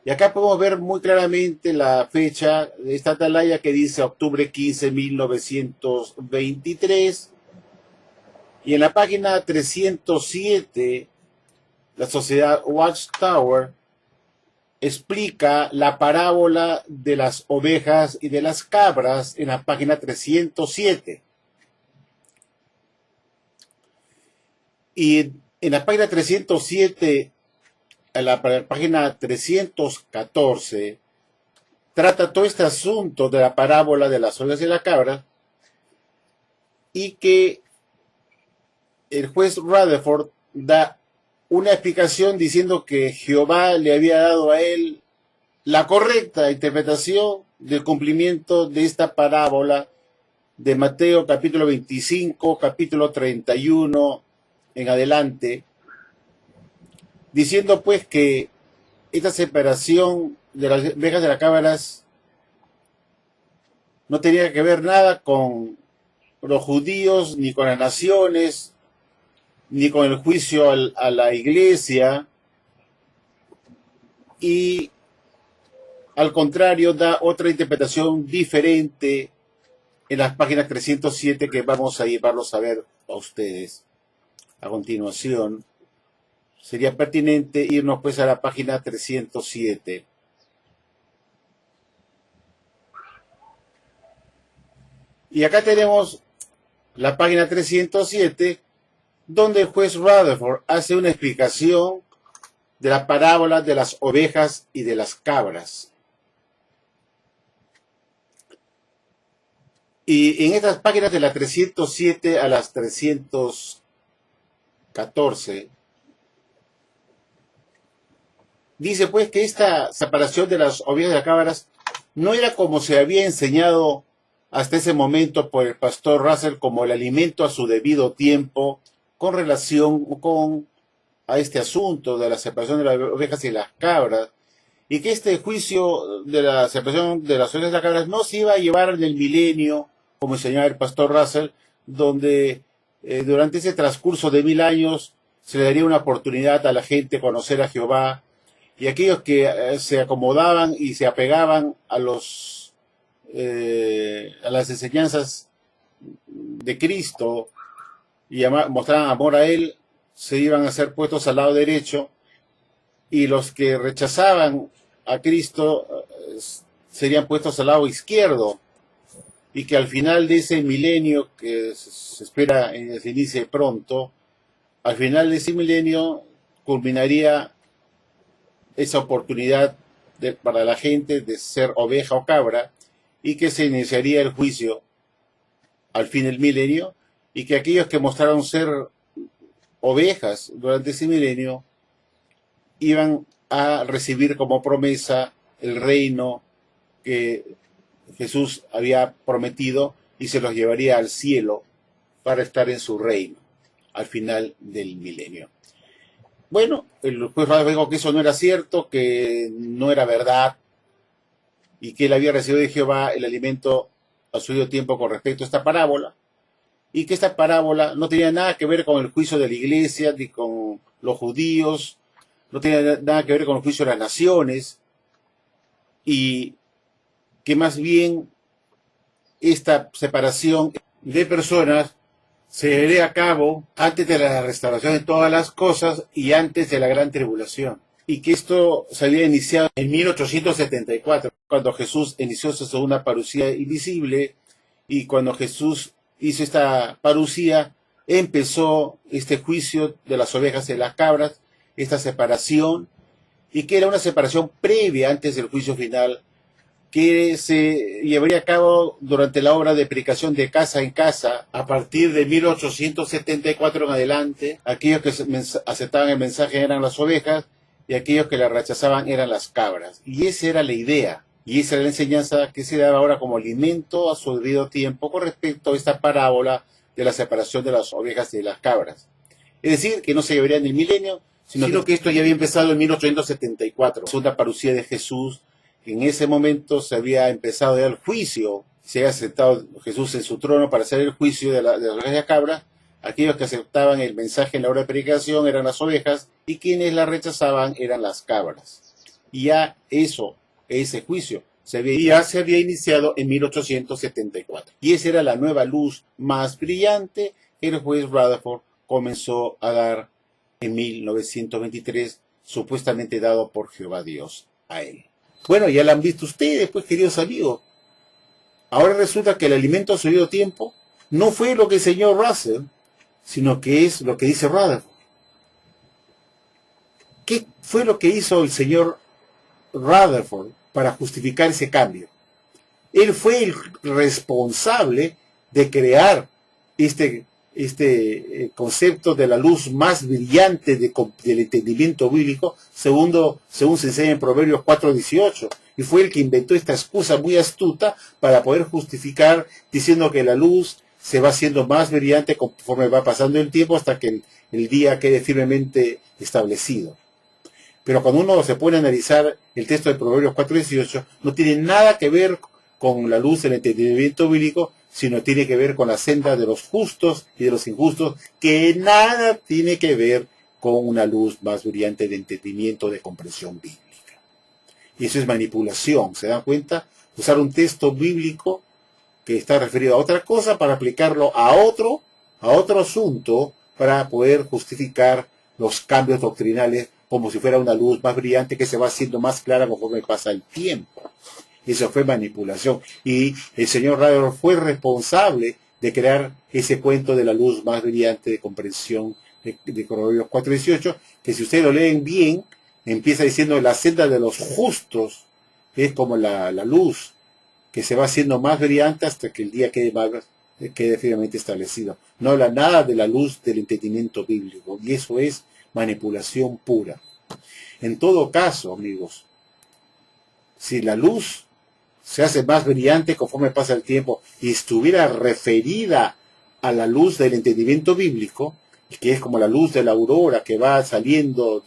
Y acá podemos ver muy claramente la fecha de esta atalaya que dice octubre 15, 1923. Y en la página 307, la sociedad Watchtower explica la parábola de las ovejas y de las cabras en la página 307. Y en la página 307, en la página 314, trata todo este asunto de la parábola de las ovejas y la cabra, y que el juez Rutherford da una explicación diciendo que Jehová le había dado a él la correcta interpretación del cumplimiento de esta parábola de Mateo capítulo 25, capítulo 31 en adelante, diciendo pues que esta separación de las ovejas de las cabras no tenía que ver nada con los judíos, ni con las naciones, ni con el juicio a la iglesia, y al contrario da otra interpretación diferente en las páginas 307 que vamos a llevarlos a ver a ustedes a continuación. Sería pertinente irnos pues a la página 307. Y acá tenemos la página 307, donde el juez Rutherford hace una explicación de la parábola de las ovejas y de las cabras. Y en estas páginas de la 307 a las 314, dice pues que esta separación de las ovejas y las cabras no era como se había enseñado hasta ese momento por el pastor Russell como el alimento a su debido tiempo con relación a este asunto de la separación de las ovejas y las cabras, y que este juicio de la separación de las ovejas y las cabras no se iba a llevar en el milenio, como enseñaba el pastor Russell, donde durante ese transcurso de 1000 años se le daría una oportunidad a la gente conocer a Jehová, y aquellos que se acomodaban y se apegaban a las enseñanzas de Cristo y mostraban amor a Él, se iban a ser puestos al lado derecho, y los que rechazaban a Cristo serían puestos al lado izquierdo, y que al final de ese milenio que se espera se inicie pronto, al final de ese milenio culminaría esa oportunidad para la gente de ser oveja o cabra, y que se iniciaría el juicio al fin del milenio, y que aquellos que mostraron ser ovejas durante ese milenio iban a recibir como promesa el reino que Jesús había prometido, y se los llevaría al cielo para estar en su reino al final del milenio. Bueno, el juez dijo que eso no era cierto, que no era verdad, y que él había recibido de Jehová el alimento a su debido tiempo con respecto a esta parábola, y que esta parábola no tenía nada que ver con el juicio de la iglesia, ni con los judíos, no tenía nada que ver con el juicio de las naciones, y que más bien esta separación de personas se llevaría a cabo antes de la restauración de todas las cosas y antes de la gran tribulación. Y que esto se había iniciado en 1874, cuando Jesús inició su segunda parucía invisible, y cuando Jesús hizo esta parucía, empezó este juicio de las ovejas y las cabras, esta separación, y que era una separación previa antes del juicio final, que se llevaría a cabo durante la obra de predicación de casa en casa a partir de 1874 en adelante. Aquellos que aceptaban el mensaje eran las ovejas, y aquellos que la rechazaban eran las cabras. Y esa era la idea, y esa era la enseñanza que se daba ahora como alimento a su debido tiempo con respecto a esta parábola de la separación de las ovejas y de las cabras. Es decir, que no se llevaría en el milenio, sino que esto ya había empezado en 1874, segunda parucía de Jesús. En ese momento se había empezado ya el juicio, se había sentado Jesús en su trono para hacer el juicio de las ovejas y las cabras. Aquellos que aceptaban el mensaje en la hora de predicación eran las ovejas, y quienes la rechazaban eran las cabras. Y ya ese juicio ya se había iniciado en 1874. Y esa era la nueva luz más brillante que el juez Rutherford comenzó a dar en 1923, supuestamente dado por Jehová Dios a él. Bueno, ya la han visto ustedes, pues, queridos amigos. Ahora resulta que el alimento a su debido tiempo no fue lo que enseñó Russell, sino que es lo que dice Rutherford. ¿Qué fue lo que hizo el señor Rutherford para justificar ese cambio? Él fue el responsable de crear este concepto de la luz más brillante del entendimiento bíblico, según se enseña en Proverbios 4:18, y fue el que inventó esta excusa muy astuta para poder justificar diciendo que la luz se va haciendo más brillante conforme va pasando el tiempo hasta que el día quede firmemente establecido. Pero cuando uno se pone a analizar el texto de Proverbios 4:18, no tiene nada que ver con la luz del entendimiento bíblico, sino tiene que ver con la senda de los justos y de los injustos, que nada tiene que ver con una luz más brillante de entendimiento, de comprensión bíblica. Y eso es manipulación, ¿se dan cuenta? Usar un texto bíblico que está referido a otra cosa para aplicarlo a otro asunto, para poder justificar los cambios doctrinales como si fuera una luz más brillante que se va haciendo más clara conforme pasa el tiempo. Eso fue manipulación. Y el señor Rutherford fue responsable de crear ese cuento de la luz más brillante de comprensión de Proverbios 4:18, que si ustedes lo leen bien, empieza diciendo la senda de los justos es como la luz que se va haciendo más brillante hasta que el día quede firmemente establecido. No habla nada de la luz del entendimiento bíblico, y eso es manipulación pura. En todo caso, amigos, si la luz se hace más brillante conforme pasa el tiempo y estuviera referida a la luz del entendimiento bíblico, que es como la luz de la aurora que va saliendo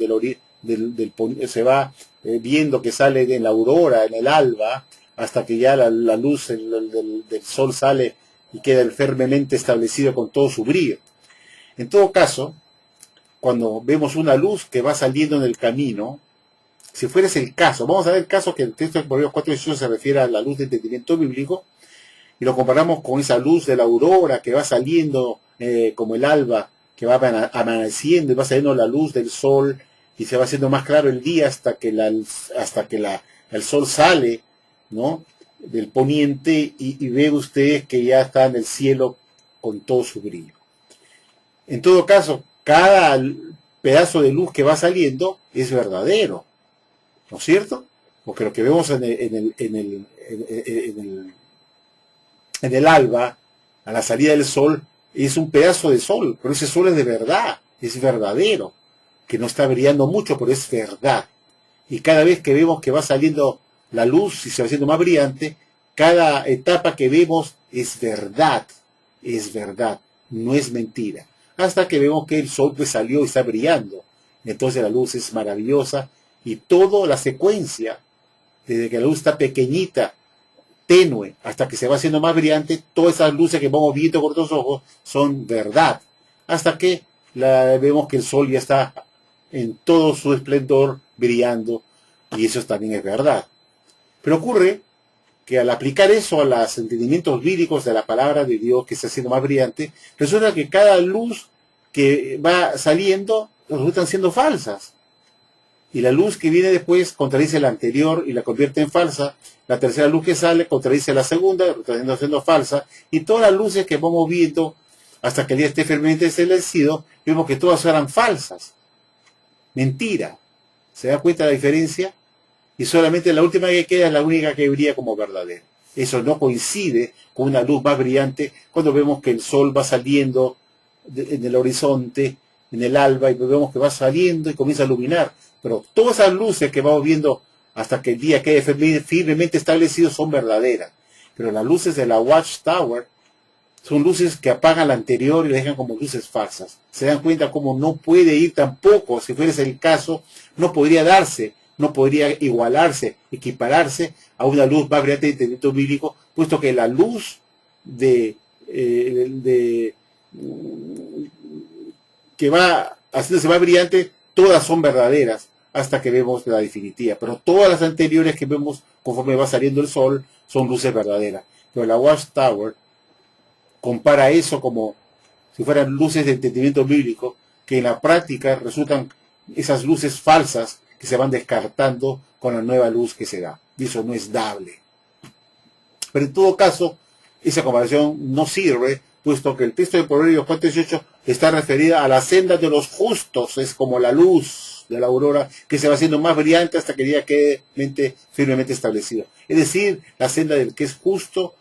se va viendo que sale en la aurora, en el alba, hasta que ya la luz del sol sale y queda firmemente establecido con todo su brillo. En todo caso, cuando vemos una luz que va saliendo en el camino, si fuera ese el caso, vamos a ver el caso que el texto de Proverbios 4:18 se refiere a la luz de entendimiento bíblico, y lo comparamos con esa luz de la aurora que va saliendo como el alba, que va amaneciendo y va saliendo la luz del sol, y se va haciendo más claro el día hasta que el sol sale, ¿no?, del poniente, y ve usted que ya está en el cielo con todo su brillo. En todo caso, cada pedazo de luz que va saliendo es verdadero, ¿no es cierto? Porque lo que vemos en el alba, a la salida del sol, es un pedazo de sol, pero ese sol es de verdad, es verdadero, que no está brillando mucho, pero es verdad. Y cada vez que vemos que va saliendo la luz y se va haciendo más brillante, cada etapa que vemos es verdad, no es mentira. Hasta que vemos que el sol pues salió y está brillando. Entonces la luz es maravillosa, y toda la secuencia, desde que la luz está pequeñita, tenue, hasta que se va haciendo más brillante, todas esas luces que vamos viendo con los ojos son verdad. Hasta que vemos que el sol ya está en todo su esplendor brillando, y eso también es verdad. Pero ocurre que al aplicar eso a los entendimientos bíblicos de la palabra de Dios, que está haciendo más brillante, resulta que cada luz que va saliendo resultan siendo falsas. Y la luz que viene después contradice la anterior y la convierte en falsa. La tercera luz que sale contradice la segunda, terminando siendo falsa. Y todas las luces que vamos viendo hasta que el día esté firmemente establecido, vemos que todas eran falsas. Mentira. ¿Se da cuenta de la diferencia? Y solamente la última que queda es la única que brilla como verdadera. Eso no coincide con una luz más brillante cuando vemos que el sol va saliendo en el horizonte, en el alba, y vemos que va saliendo y comienza a iluminar. Pero todas esas luces que vamos viendo hasta que el día quede firmemente establecido son verdaderas. Pero las luces de la Watchtower son luces que apagan la anterior y la dejan como luces falsas. Se dan cuenta cómo no puede ir tampoco, si fuese el caso, no podría darse, no podría igualarse, equipararse a una luz más brillante de entendimiento bíblico, puesto que la luz que va haciéndose más brillante, todas son verdaderas, hasta que vemos la definitiva. Pero todas las anteriores que vemos conforme va saliendo el sol son luces verdaderas. Pero la Watchtower compara eso como si fueran luces de entendimiento bíblico, que en la práctica resultan esas luces falsas que se van descartando con la nueva luz que se da. Y eso no es dable. Pero en todo caso, esa comparación no sirve, puesto que el texto de Proverbios 4:18 está referida a la senda de los justos, es como la luz de la aurora que se va haciendo más brillante hasta que el día quede firmemente establecido. Es decir, la senda del que es justo,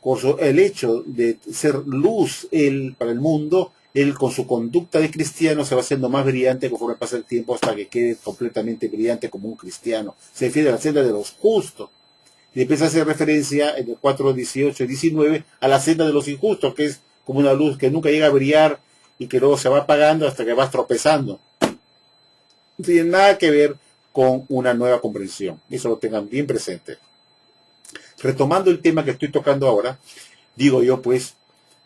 con el hecho de ser luz él para el mundo, él con su conducta de cristiano se va haciendo más brillante conforme pasa el tiempo hasta que quede completamente brillante como un cristiano. Se refiere a la senda de los justos. Y empieza a hacer referencia en el 4:18 y 19 a la senda de los injustos, que es como una luz que nunca llega a brillar y que luego se va apagando hasta que vas tropezando. No tiene nada que ver con una nueva comprensión. Eso lo tengan bien presente. Retomando el tema que estoy tocando ahora, digo yo pues,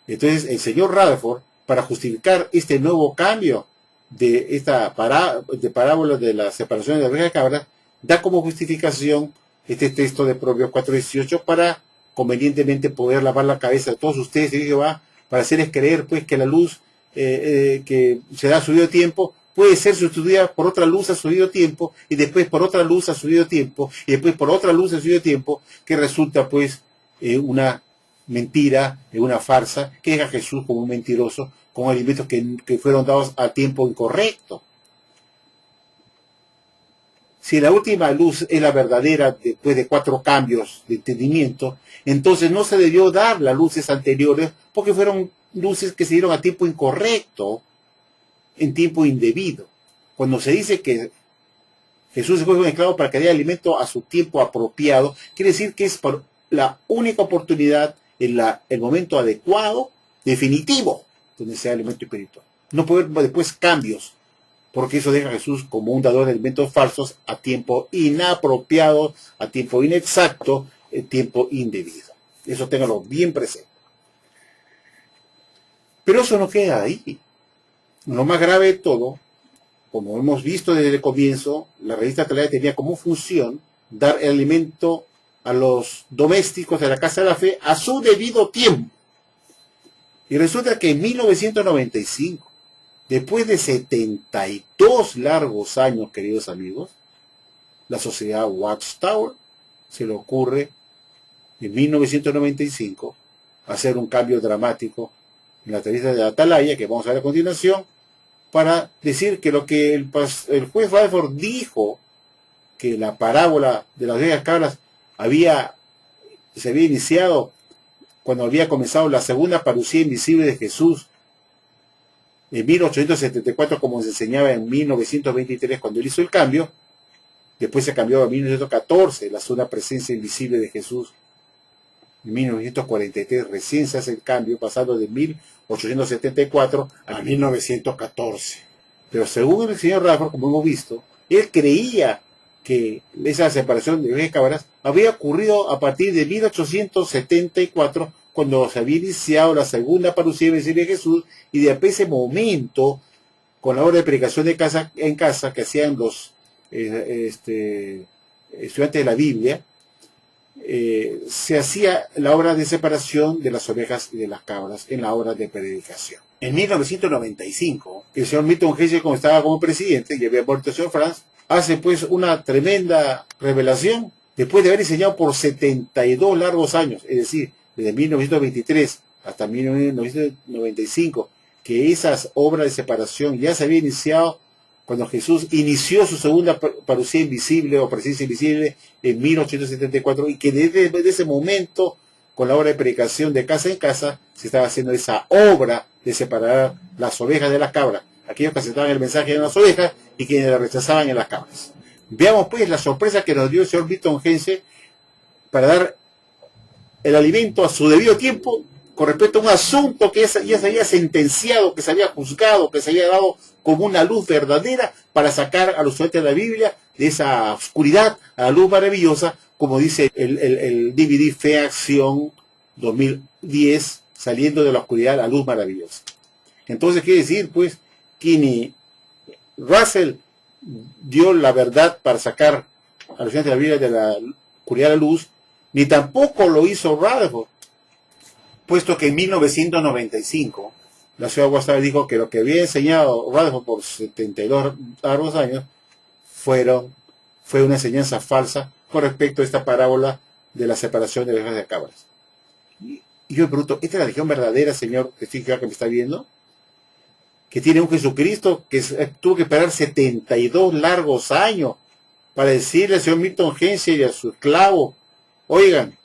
entonces el señor Rutherford, para justificar este nuevo cambio de esta parábola de la separación de la oveja y cabra, da como justificación este texto de Proverbios 4:18 para convenientemente poder lavar la cabeza de todos ustedes de Jehová, para hacerles creer pues que la luz que se da a su debido tiempo puede ser sustituida por otra luz a su debido tiempo, y después por otra luz a su debido tiempo, y después por otra luz a su debido tiempo, que resulta pues una mentira, una farsa, que deja a Jesús como un mentiroso, con alimentos que fueron dados a tiempo incorrecto. Si la última luz es la verdadera después de 4 cambios de entendimiento, entonces no se debió dar las luces anteriores porque fueron luces que se dieron a tiempo incorrecto, en tiempo indebido. Cuando se dice que Jesús se fue un esclavo para que diera alimento a su tiempo apropiado. Quiere decir que es por la única oportunidad, en el momento adecuado, definitivo, donde sea alimento espiritual. No puede haber después cambios, porque eso deja a Jesús como un dador de alimentos falsos a tiempo inapropiado, a tiempo inexacto, a tiempo indebido. Eso ténganlo bien presente. Pero eso no queda ahí. Lo más grave de todo, como hemos visto desde el comienzo, la revista Atalaya tenía como función dar el alimento a los domésticos de la Casa de la Fe a su debido tiempo. Y resulta que en 1995, después de 72 largos años, queridos amigos, la sociedad Watchtower se le ocurre en 1995 hacer un cambio dramático en la revista de Atalaya, que vamos a ver a continuación, para decir que lo que el juez Rutherford dijo, que la parábola de las ovejas cabras se había iniciado cuando había comenzado la segunda parucía invisible de Jesús en 1874, como se enseñaba en 1923 cuando él hizo el cambio. Después se cambió a 1914, la segunda presencia invisible de Jesús. En 1943 recién se hace el cambio, pasando de 1874 a 1914. Pero según el señor Rutherford, como hemos visto, él creía que esa separación de ovejas y cabras había ocurrido a partir de 1874, cuando se había iniciado la segunda parucía invisible de Jesús, y de ese momento, con la obra de predicación de casa en casa que hacían los estudiantes de la Biblia, se hacía la obra de separación de las ovejas y de las cabras en la obra de predicación. En 1995, el señor Milton Hesse, como estaba como presidente, y había muerto el señor Franz, hace pues una tremenda revelación, después de haber enseñado por 72 largos años, es decir, desde 1923 hasta 1995, que esas obras de separación ya se había iniciado cuando Jesús inició su segunda parucía invisible o presencia invisible en 1874, y que desde ese momento, con la obra de predicación de casa en casa, se estaba haciendo esa obra de separar las ovejas de las cabras, aquellos que aceptaban el mensaje de las ovejas y quienes la rechazaban en las cabras. Veamos pues la sorpresa que nos dio el señor Milton Hesse para dar el alimento a su debido tiempo con respecto a un asunto que ya se había sentenciado, que se había juzgado, que se había dado como una luz verdadera para sacar a los estudiantes de la Biblia de esa oscuridad a la luz maravillosa, como dice el DVD Fe Acción 2010, saliendo de la oscuridad a la luz maravillosa. Entonces quiere decir pues que ni Russell dio la verdad para sacar a los estudiantes de la Biblia de la oscuridad a la luz, ni tampoco lo hizo Rutherford, puesto que en 1995 la ciudad de Watchtower dijo que lo que había enseñado Rutherford por 72 largos años fue una enseñanza falsa con respecto a esta parábola de la separación de ovejas de cabras. Y yo me pregunto, ¿esta es la religión verdadera, señor testigo que me está viendo? Que tiene un Jesucristo que tuvo que esperar 72 largos años para decirle al señor Milton Hesse y a su esclavo, oigan,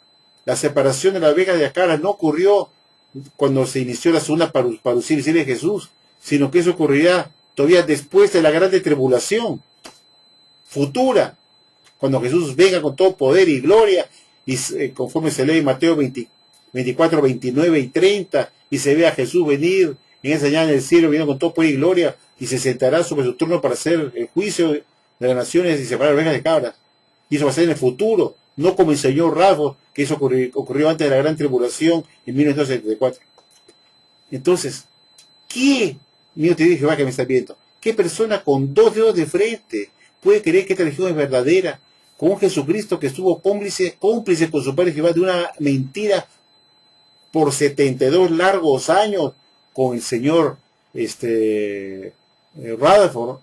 la separación de la oveja de las cabras no ocurrió cuando se inició la segunda parucía invisible de Jesús, sino que eso ocurrirá todavía después de la grande tribulación futura, cuando Jesús venga con todo poder y gloria, y conforme se lee en Mateo 24, 29 y 30, y se ve a Jesús venir en esa llana del cielo, viniendo con todo poder y gloria, y se sentará sobre su trono para hacer el juicio de las naciones y separar ovejas de cabras. Y eso va a ser en el futuro, no como enseñó Rutherford, que eso ocurrió antes de la gran tribulación en 1974. Entonces, ¿qué, mío te dije, Jehová que me está viendo, qué persona con dos dedos de frente puede creer que esta religión es verdadera, con un Jesucristo que estuvo cómplice con su Padre Jehová de una mentira por 72 largos años con el señor Rutherford,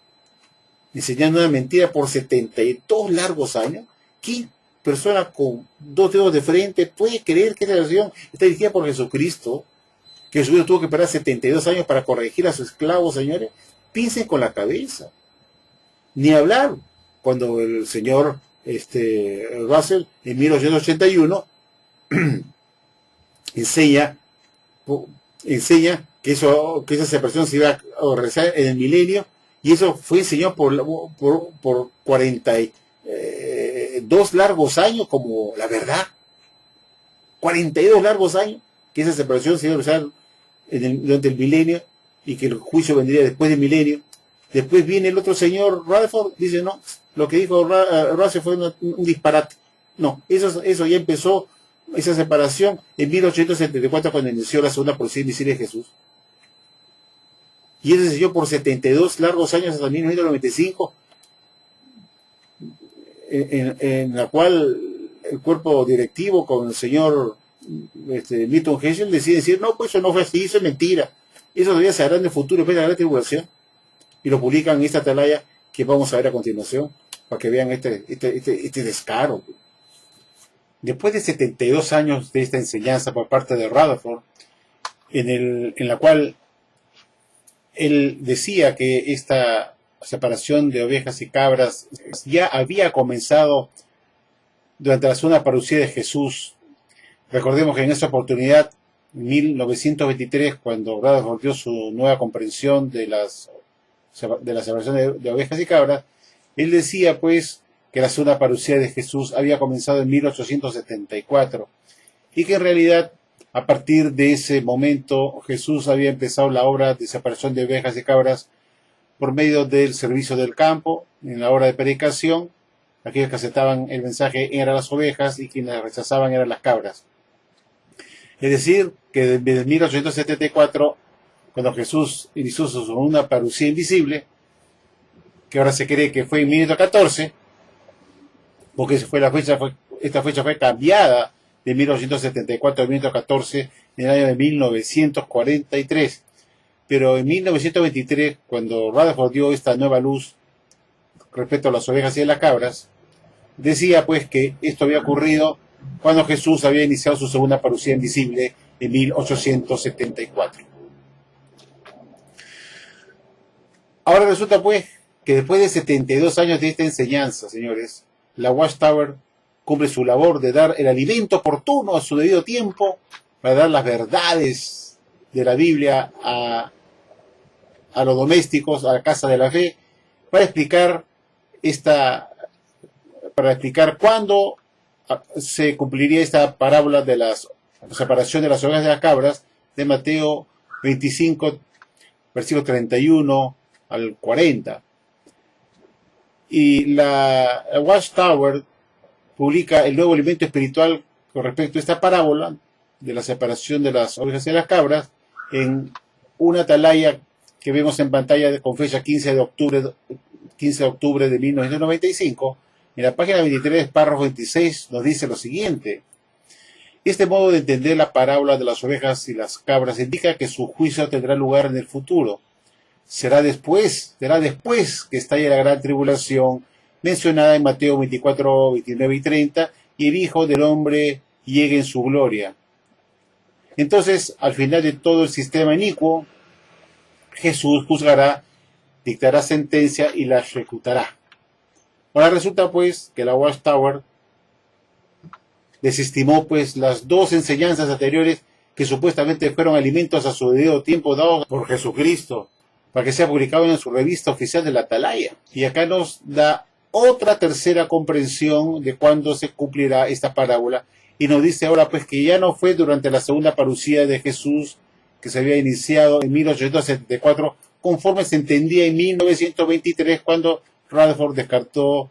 enseñando una mentira por 72 largos años? ¿Qué persona con dos dedos de frente puede creer que esta religión está dirigida por Jesucristo, que Jesucristo tuvo que esperar 72 años para corregir a sus esclavos, señores? Piensen con la cabeza. Ni hablar cuando el señor Russell en 1881 enseña que esa separación se iba a realizar en el milenio, Y eso fue enseñado por 42 largos años como la verdad. 42 largos años que esa separación se iba a empezar durante el milenio y que el juicio vendría después del milenio. Después viene el otro señor, Rutherford, dice, no, lo que dijo Russell fue un disparate. No, eso ya empezó, esa separación, en 1874, cuando inició la segunda profecía invisible de Jesús. Y eso se siguió por 72 largos años hasta 1995, en la cual el cuerpo directivo con el señor Milton Hessel decide decir, no, pues eso no fue así, eso es mentira. Eso todavía se hará en el futuro, después de la gran tribulación. Y lo publican en esta atalaya que vamos a ver a continuación, para que vean este descaro. Después de 72 años de esta enseñanza por parte de Rutherford, en la cual él decía que esta separación de ovejas y cabras ya había comenzado durante la segunda parucía de Jesús. Recordemos que en esa oportunidad, en 1923, cuando Rutherford dio su nueva comprensión de la separación de ovejas y cabras, él decía pues que la segunda parucía de Jesús había comenzado en 1874 y que en realidad a partir de ese momento Jesús había empezado la obra de separación de ovejas y cabras por medio del servicio del campo, en la hora de predicación. Aquellos que aceptaban el mensaje eran las ovejas y quienes rechazaban eran las cabras. Es decir, que desde 1874, cuando Jesús inició su segunda parucía invisible, que ahora se cree que fue en 1914, porque esta fecha fue cambiada de 1874 a 1914 en el año de 1943. Pero en 1923, cuando Rutherford dio esta nueva luz respecto a las ovejas y las cabras, decía pues que esto había ocurrido cuando Jesús había iniciado su segunda parucía invisible en 1874. Ahora resulta pues que después de 72 años de esta enseñanza, señores, la Watchtower cumple su labor de dar el alimento oportuno a su debido tiempo para dar las verdades de la Biblia a los domésticos, a la casa de la fe, para explicar cuándo se cumpliría esta parábola de la separación de las ovejas de las cabras de Mateo 25, versículo 31 al 40. Y la Watchtower publica el nuevo alimento espiritual con respecto a esta parábola de la separación de las ovejas y las cabras en una atalaya que vemos en pantalla con fecha 15 de octubre de 1995. En la página 23, párrafo 26, nos dice lo siguiente: este modo de entender la parábola de las ovejas y las cabras indica que su juicio tendrá lugar en el futuro. Será después que estalle la gran tribulación mencionada en Mateo 24, 29 y 30, y el Hijo del Hombre llegue en su gloria. Entonces, al final de todo el sistema inicuo, Jesús juzgará, dictará sentencia y la ejecutará. Ahora resulta pues que la Watchtower desestimó pues las dos enseñanzas anteriores que supuestamente fueron alimentos a su debido tiempo dados por Jesucristo, para que sea publicado en su revista oficial de la Atalaya. Y acá nos da otra tercera comprensión de cuándo se cumplirá esta parábola, y nos dice ahora pues que ya no fue durante la segunda parucía de Jesús, que se había iniciado en 1874, conforme se entendía en 1923, cuando Rutherford descartó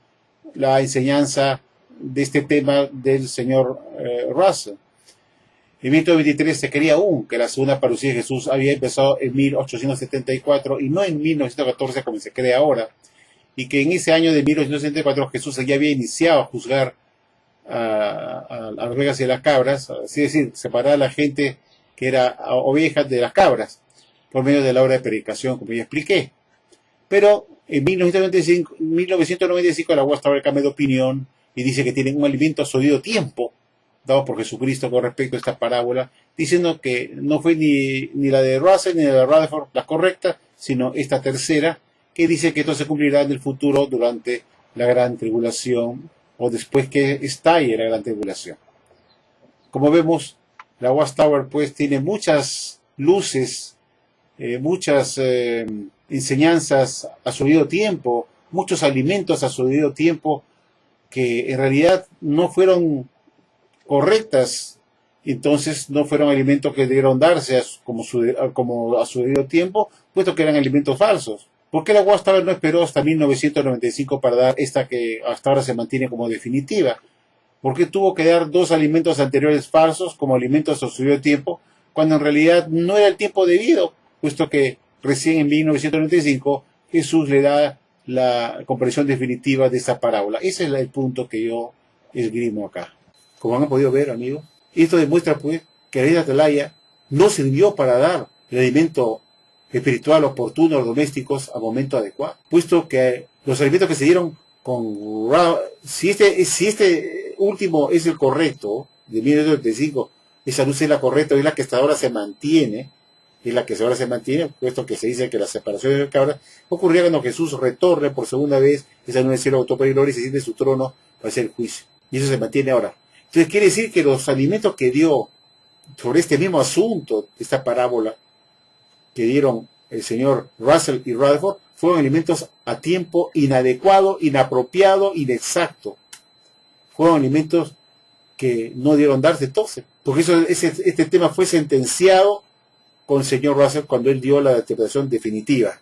la enseñanza de este tema del señor Russell. En 1923 se creía aún que la segunda parucía de Jesús había empezado en 1874 y no en 1914 como se cree ahora, y que en ese año de 1874 Jesús ya había iniciado a juzgar a las ovejas y a las cabras, es decir, separar a la gente que era ovejas de las cabras, por medio de la obra de predicación, como ya expliqué. Pero en 1995 la Watchtower cambia de opinión y dice que tienen un alimento a su debido tiempo, dado por Jesucristo con respecto a esta parábola, diciendo que no fue ni la de Russell ni la de Rutherford la correcta, sino esta tercera, que dice que esto se cumplirá en el futuro durante la gran tribulación, o después que estalle la gran tribulación. Como vemos, la Watchtower pues tiene muchas luces, muchas enseñanzas a su debido tiempo, muchos alimentos a su debido tiempo, que en realidad no fueron correctas, entonces no fueron alimentos que debieron darse como a su debido tiempo, puesto que eran alimentos falsos. ¿Por qué la Watchtower no esperó hasta 1995 para dar esta que hasta ahora se mantiene como definitiva? ¿Por qué tuvo que dar dos alimentos anteriores falsos como alimentos a su debido tiempo, cuando en realidad no era el tiempo debido, puesto que recién en 1995 Jesús le da la comprensión definitiva de esta parábola? Ese es el punto que yo esgrimo acá. Como han podido ver, amigos, esto demuestra pues que la ley de Atalaya no sirvió para dar el alimento espiritual oportuno a los domésticos al momento adecuado, puesto que los alimentos que se dieron si este último es el correcto, de 1995, esa luz es la correcta, es la que hasta ahora se mantiene, puesto que se dice que la separación de cabras ocurría cuando Jesús retorne por segunda vez, esa nube del cielo autopar y gloria, y se siente en su trono para hacer el juicio. Y eso se mantiene ahora. Entonces quiere decir que los alimentos que dio sobre este mismo asunto, esta parábola, que dieron el señor Russell y Rutherford, fueron alimentos a tiempo inadecuado, inapropiado, inexacto. Fueron alimentos que no dieron darse entonces. Porque este tema fue sentenciado con el señor Russell cuando él dio la interpretación definitiva,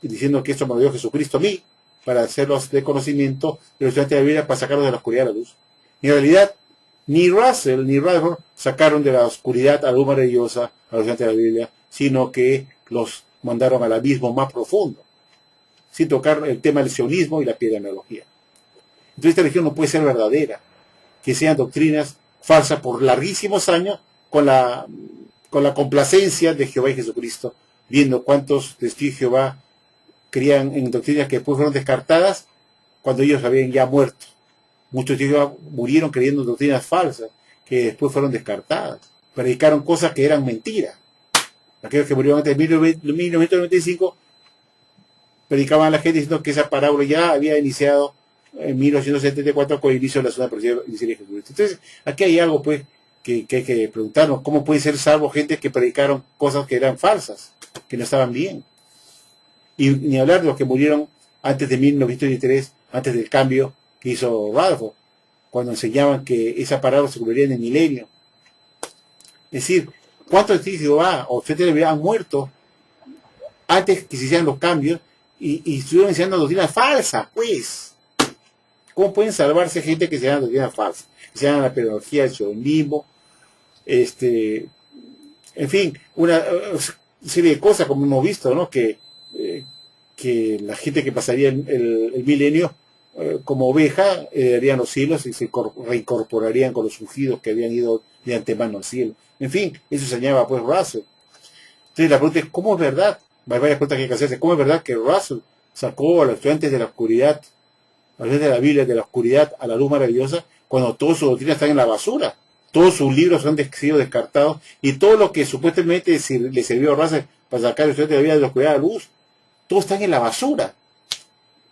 diciendo que esto me lo dio Jesucristo a mí, para hacerlos de conocimiento de los estudiantes de la Biblia, para sacarlos de la oscuridad a la luz. Y en realidad, ni Russell ni Rutherford sacaron de la oscuridad a la luz maravillosa a los estudiantes de la Biblia, sino que los mandaron al abismo más profundo, sin tocar el tema del sionismo y la epidemiología. Entonces esta religión no puede ser verdadera, que sean doctrinas falsas por larguísimos años, con la complacencia de Jehová y Jesucristo, viendo cuántos testigos de Jehová creían en doctrinas que después fueron descartadas cuando ellos habían ya muerto. Muchos de ellos murieron creyendo en doctrinas falsas que después fueron descartadas. Predicaron cosas que eran mentiras. Aquellos que murieron antes de 1995 predicaban a la gente diciendo que esa parábola ya había iniciado en 1974 con el inicio de la zona de Jesucristo. Entonces, aquí hay algo pues que hay que preguntarnos: ¿cómo puede ser salvo gente que predicaron cosas que eran falsas, que no estaban bien? Y ni hablar de los que murieron antes de 1923, antes del cambio que hizo Rutherford, cuando enseñaban que esa parábola se cumpliría en el milenio. Es decir, ¿cuántos testigos de Jehová o ustedes han muerto antes que se hicieran los cambios y estuvieron enseñando doctrinas falsas? Pues, ¿cómo pueden salvarse gente que se llama doctrinas falsas? Que se llama la pedagogía, el sionismo, en fin, una serie de cosas como hemos visto, ¿no? Que la gente que pasaría el milenio como oveja heredarían los cielos y se reincorporarían con los ungidos que habían ido de antemano al cielo. En fin, eso enseñaba pues Russell. Entonces la pregunta es: ¿cómo es verdad? Hay varias preguntas que hay que hacerse. ¿Cómo es verdad que Russell sacó a los estudiantes de la oscuridad, a los estudiantes de la Biblia, de la oscuridad a la luz maravillosa, cuando todas sus doctrinas están en la basura? Todos sus libros han sido descartados, y todo lo que supuestamente le sirvió a Russell para sacar a los estudiantes de la Biblia de la oscuridad a la luz, todos están en la basura.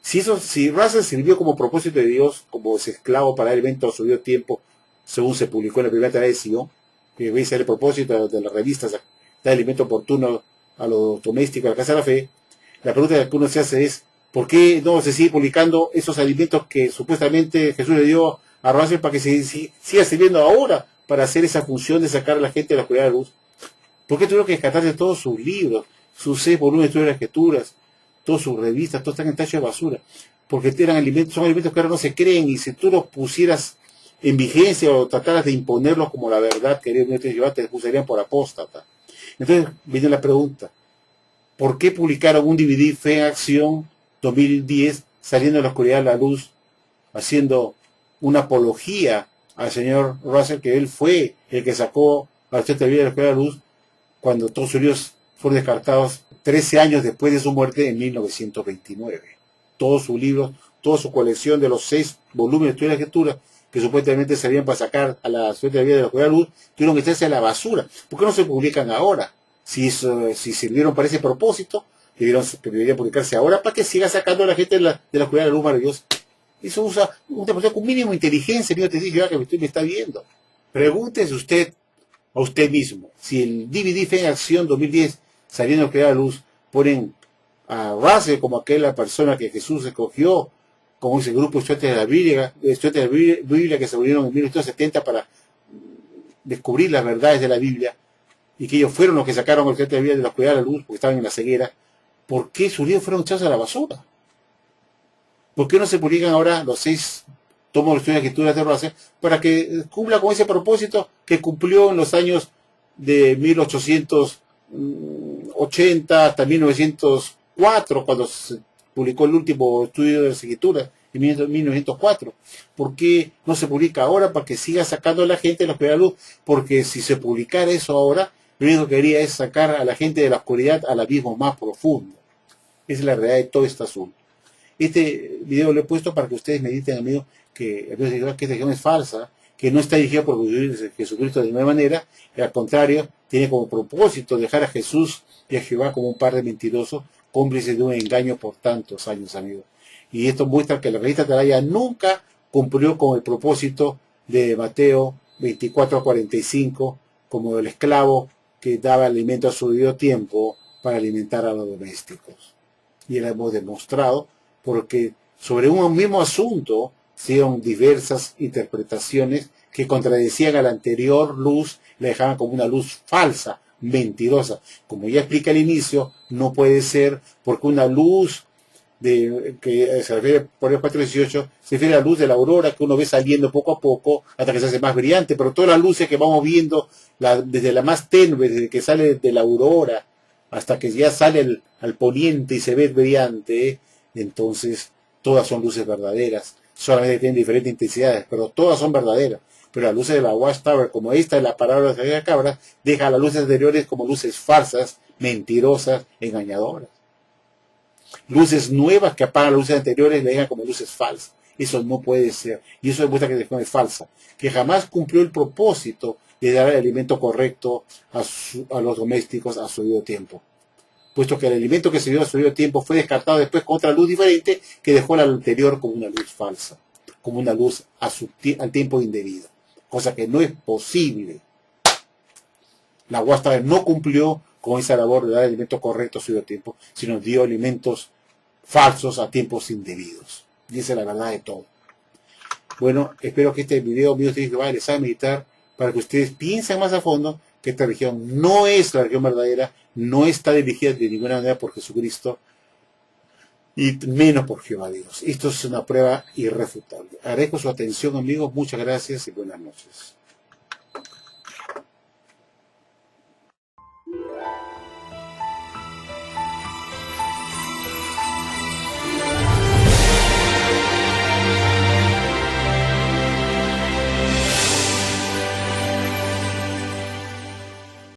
Si Russell sirvió como propósito de Dios, como esclavo para el evento a su debido tiempo, según se publicó en la primera tarea de Sion, que veis el propósito de las revistas, dar alimento oportuno a los domésticos de la casa de la fe, la pregunta que uno se hace es: ¿por qué no se sigue publicando esos alimentos que supuestamente Jesús le dio a Russell para que se siga sirviendo ahora para hacer esa función de sacar a la gente de la oscuridad de la luz? ¿Por qué tuvieron que descartarse todos sus libros, sus 6 volúmenes de las escrituras, todas sus revistas, todos están en tacho de basura? Porque son alimentos que ahora no se creen, y si tú los pusieras en vigencia o trataras de imponerlos como la verdad que Jehová, te expulsarían por apóstata. Entonces viene la pregunta: ¿por qué publicaron un DVD Fe en Acción 2010, saliendo de la oscuridad a la luz, haciendo una apología al señor Russell, que él fue el que sacó a la vida de la oscuridad a la luz, cuando todos sus libros fueron descartados 13 años después de su muerte en 1929? Todos sus libros, toda su colección de los 6 volúmenes de la escritura que supuestamente servían para sacar a la vida de la oscuridad a la luz, tuvieron que echarse a la basura. ¿Por qué no se publican ahora? Si sirvieron para ese propósito, deberían publicarse ahora para que siga sacando a la gente de la oscuridad a la luz maravillosa. Eso usa una persona con mínimo inteligencia, mío, te digo que usted me está viendo. Pregúntese usted a usted mismo: si el DVD Fe en Acción 2010, saliendo de la oscuridad a la luz, ponen a Russell como aquella persona que Jesús escogió, como ese grupo de estudiantes de la Biblia que se unieron en 1970 para descubrir las verdades de la Biblia, y que ellos fueron los que sacaron el estudiante de la Biblia de la oscuridad a la luz porque estaban en la ceguera. ¿Por qué sus libros fueron echados a la basura? ¿Por qué no se publican ahora los 6 tomos de estudios de escrituras de Russell para que cumpla con ese propósito que cumplió en los años de 1880 hasta 1904, cuando se publicó el último estudio de las escrituras, en 1904? ¿Por qué no se publica ahora para que siga sacando a la gente de la oscuridad a la luz? Porque si se publicara eso ahora, lo único que quería es sacar a la gente de la oscuridad al abismo más profundo. Esa es la realidad de todo este asunto. Este video lo he puesto para que ustedes mediten, amigos, que esta religión es falsa, que no está dirigida por Jesucristo de ninguna manera, y al contrario, tiene como propósito dejar a Jesús y a Jehová como un par de mentirosos, cómplices de un engaño por tantos años, amigos. Y esto muestra que la revista Atalaya nunca cumplió con el propósito de Mateo 24:45, como el esclavo que daba alimento a su debido tiempo para alimentar a los domésticos. Y lo hemos demostrado porque sobre un mismo asunto se dieron diversas interpretaciones que contradecían a la anterior luz, la dejaban como una luz falsa, mentirosa. Como ya explica al inicio, no puede ser porque una luz que se refiere por el 4:18, se refiere a la luz de la aurora que uno ve saliendo poco a poco hasta que se hace más brillante, pero todas las luces que vamos viendo, desde la más tenue, desde que sale de la aurora hasta que ya sale al poniente y se ve brillante, entonces todas son luces verdaderas, solamente tienen diferentes intensidades, pero todas son verdaderas. Pero las luces de la Watchtower, como esta es la palabra de la cabra, deja a las luces anteriores como luces falsas, mentirosas, engañadoras. Luces nuevas que apagan las luces anteriores le dejan como luces falsas. Eso no puede ser. Y eso demuestra que la religión es falsa, que jamás cumplió el propósito de dar el alimento correcto a los domésticos a su debido tiempo, puesto que el alimento que se dio a su debido tiempo fue descartado después con otra luz diferente que dejó la anterior como una luz falsa, como una luz al tiempo indebido, cosa que no es posible. La Watchtower no cumplió con esa labor de dar el alimento correcto a su debido tiempo, sino dio alimentos falsos a tiempos indebidos. Dice la verdad de todo. Bueno, espero que este video mío les haga meditar para que ustedes piensen más a fondo que esta religión no es la religión verdadera, no está dirigida de ninguna manera por Jesucristo y menos por Jehová Dios. Esto es una prueba irrefutable. Agradezco su atención, amigos. Muchas gracias y buenas noches.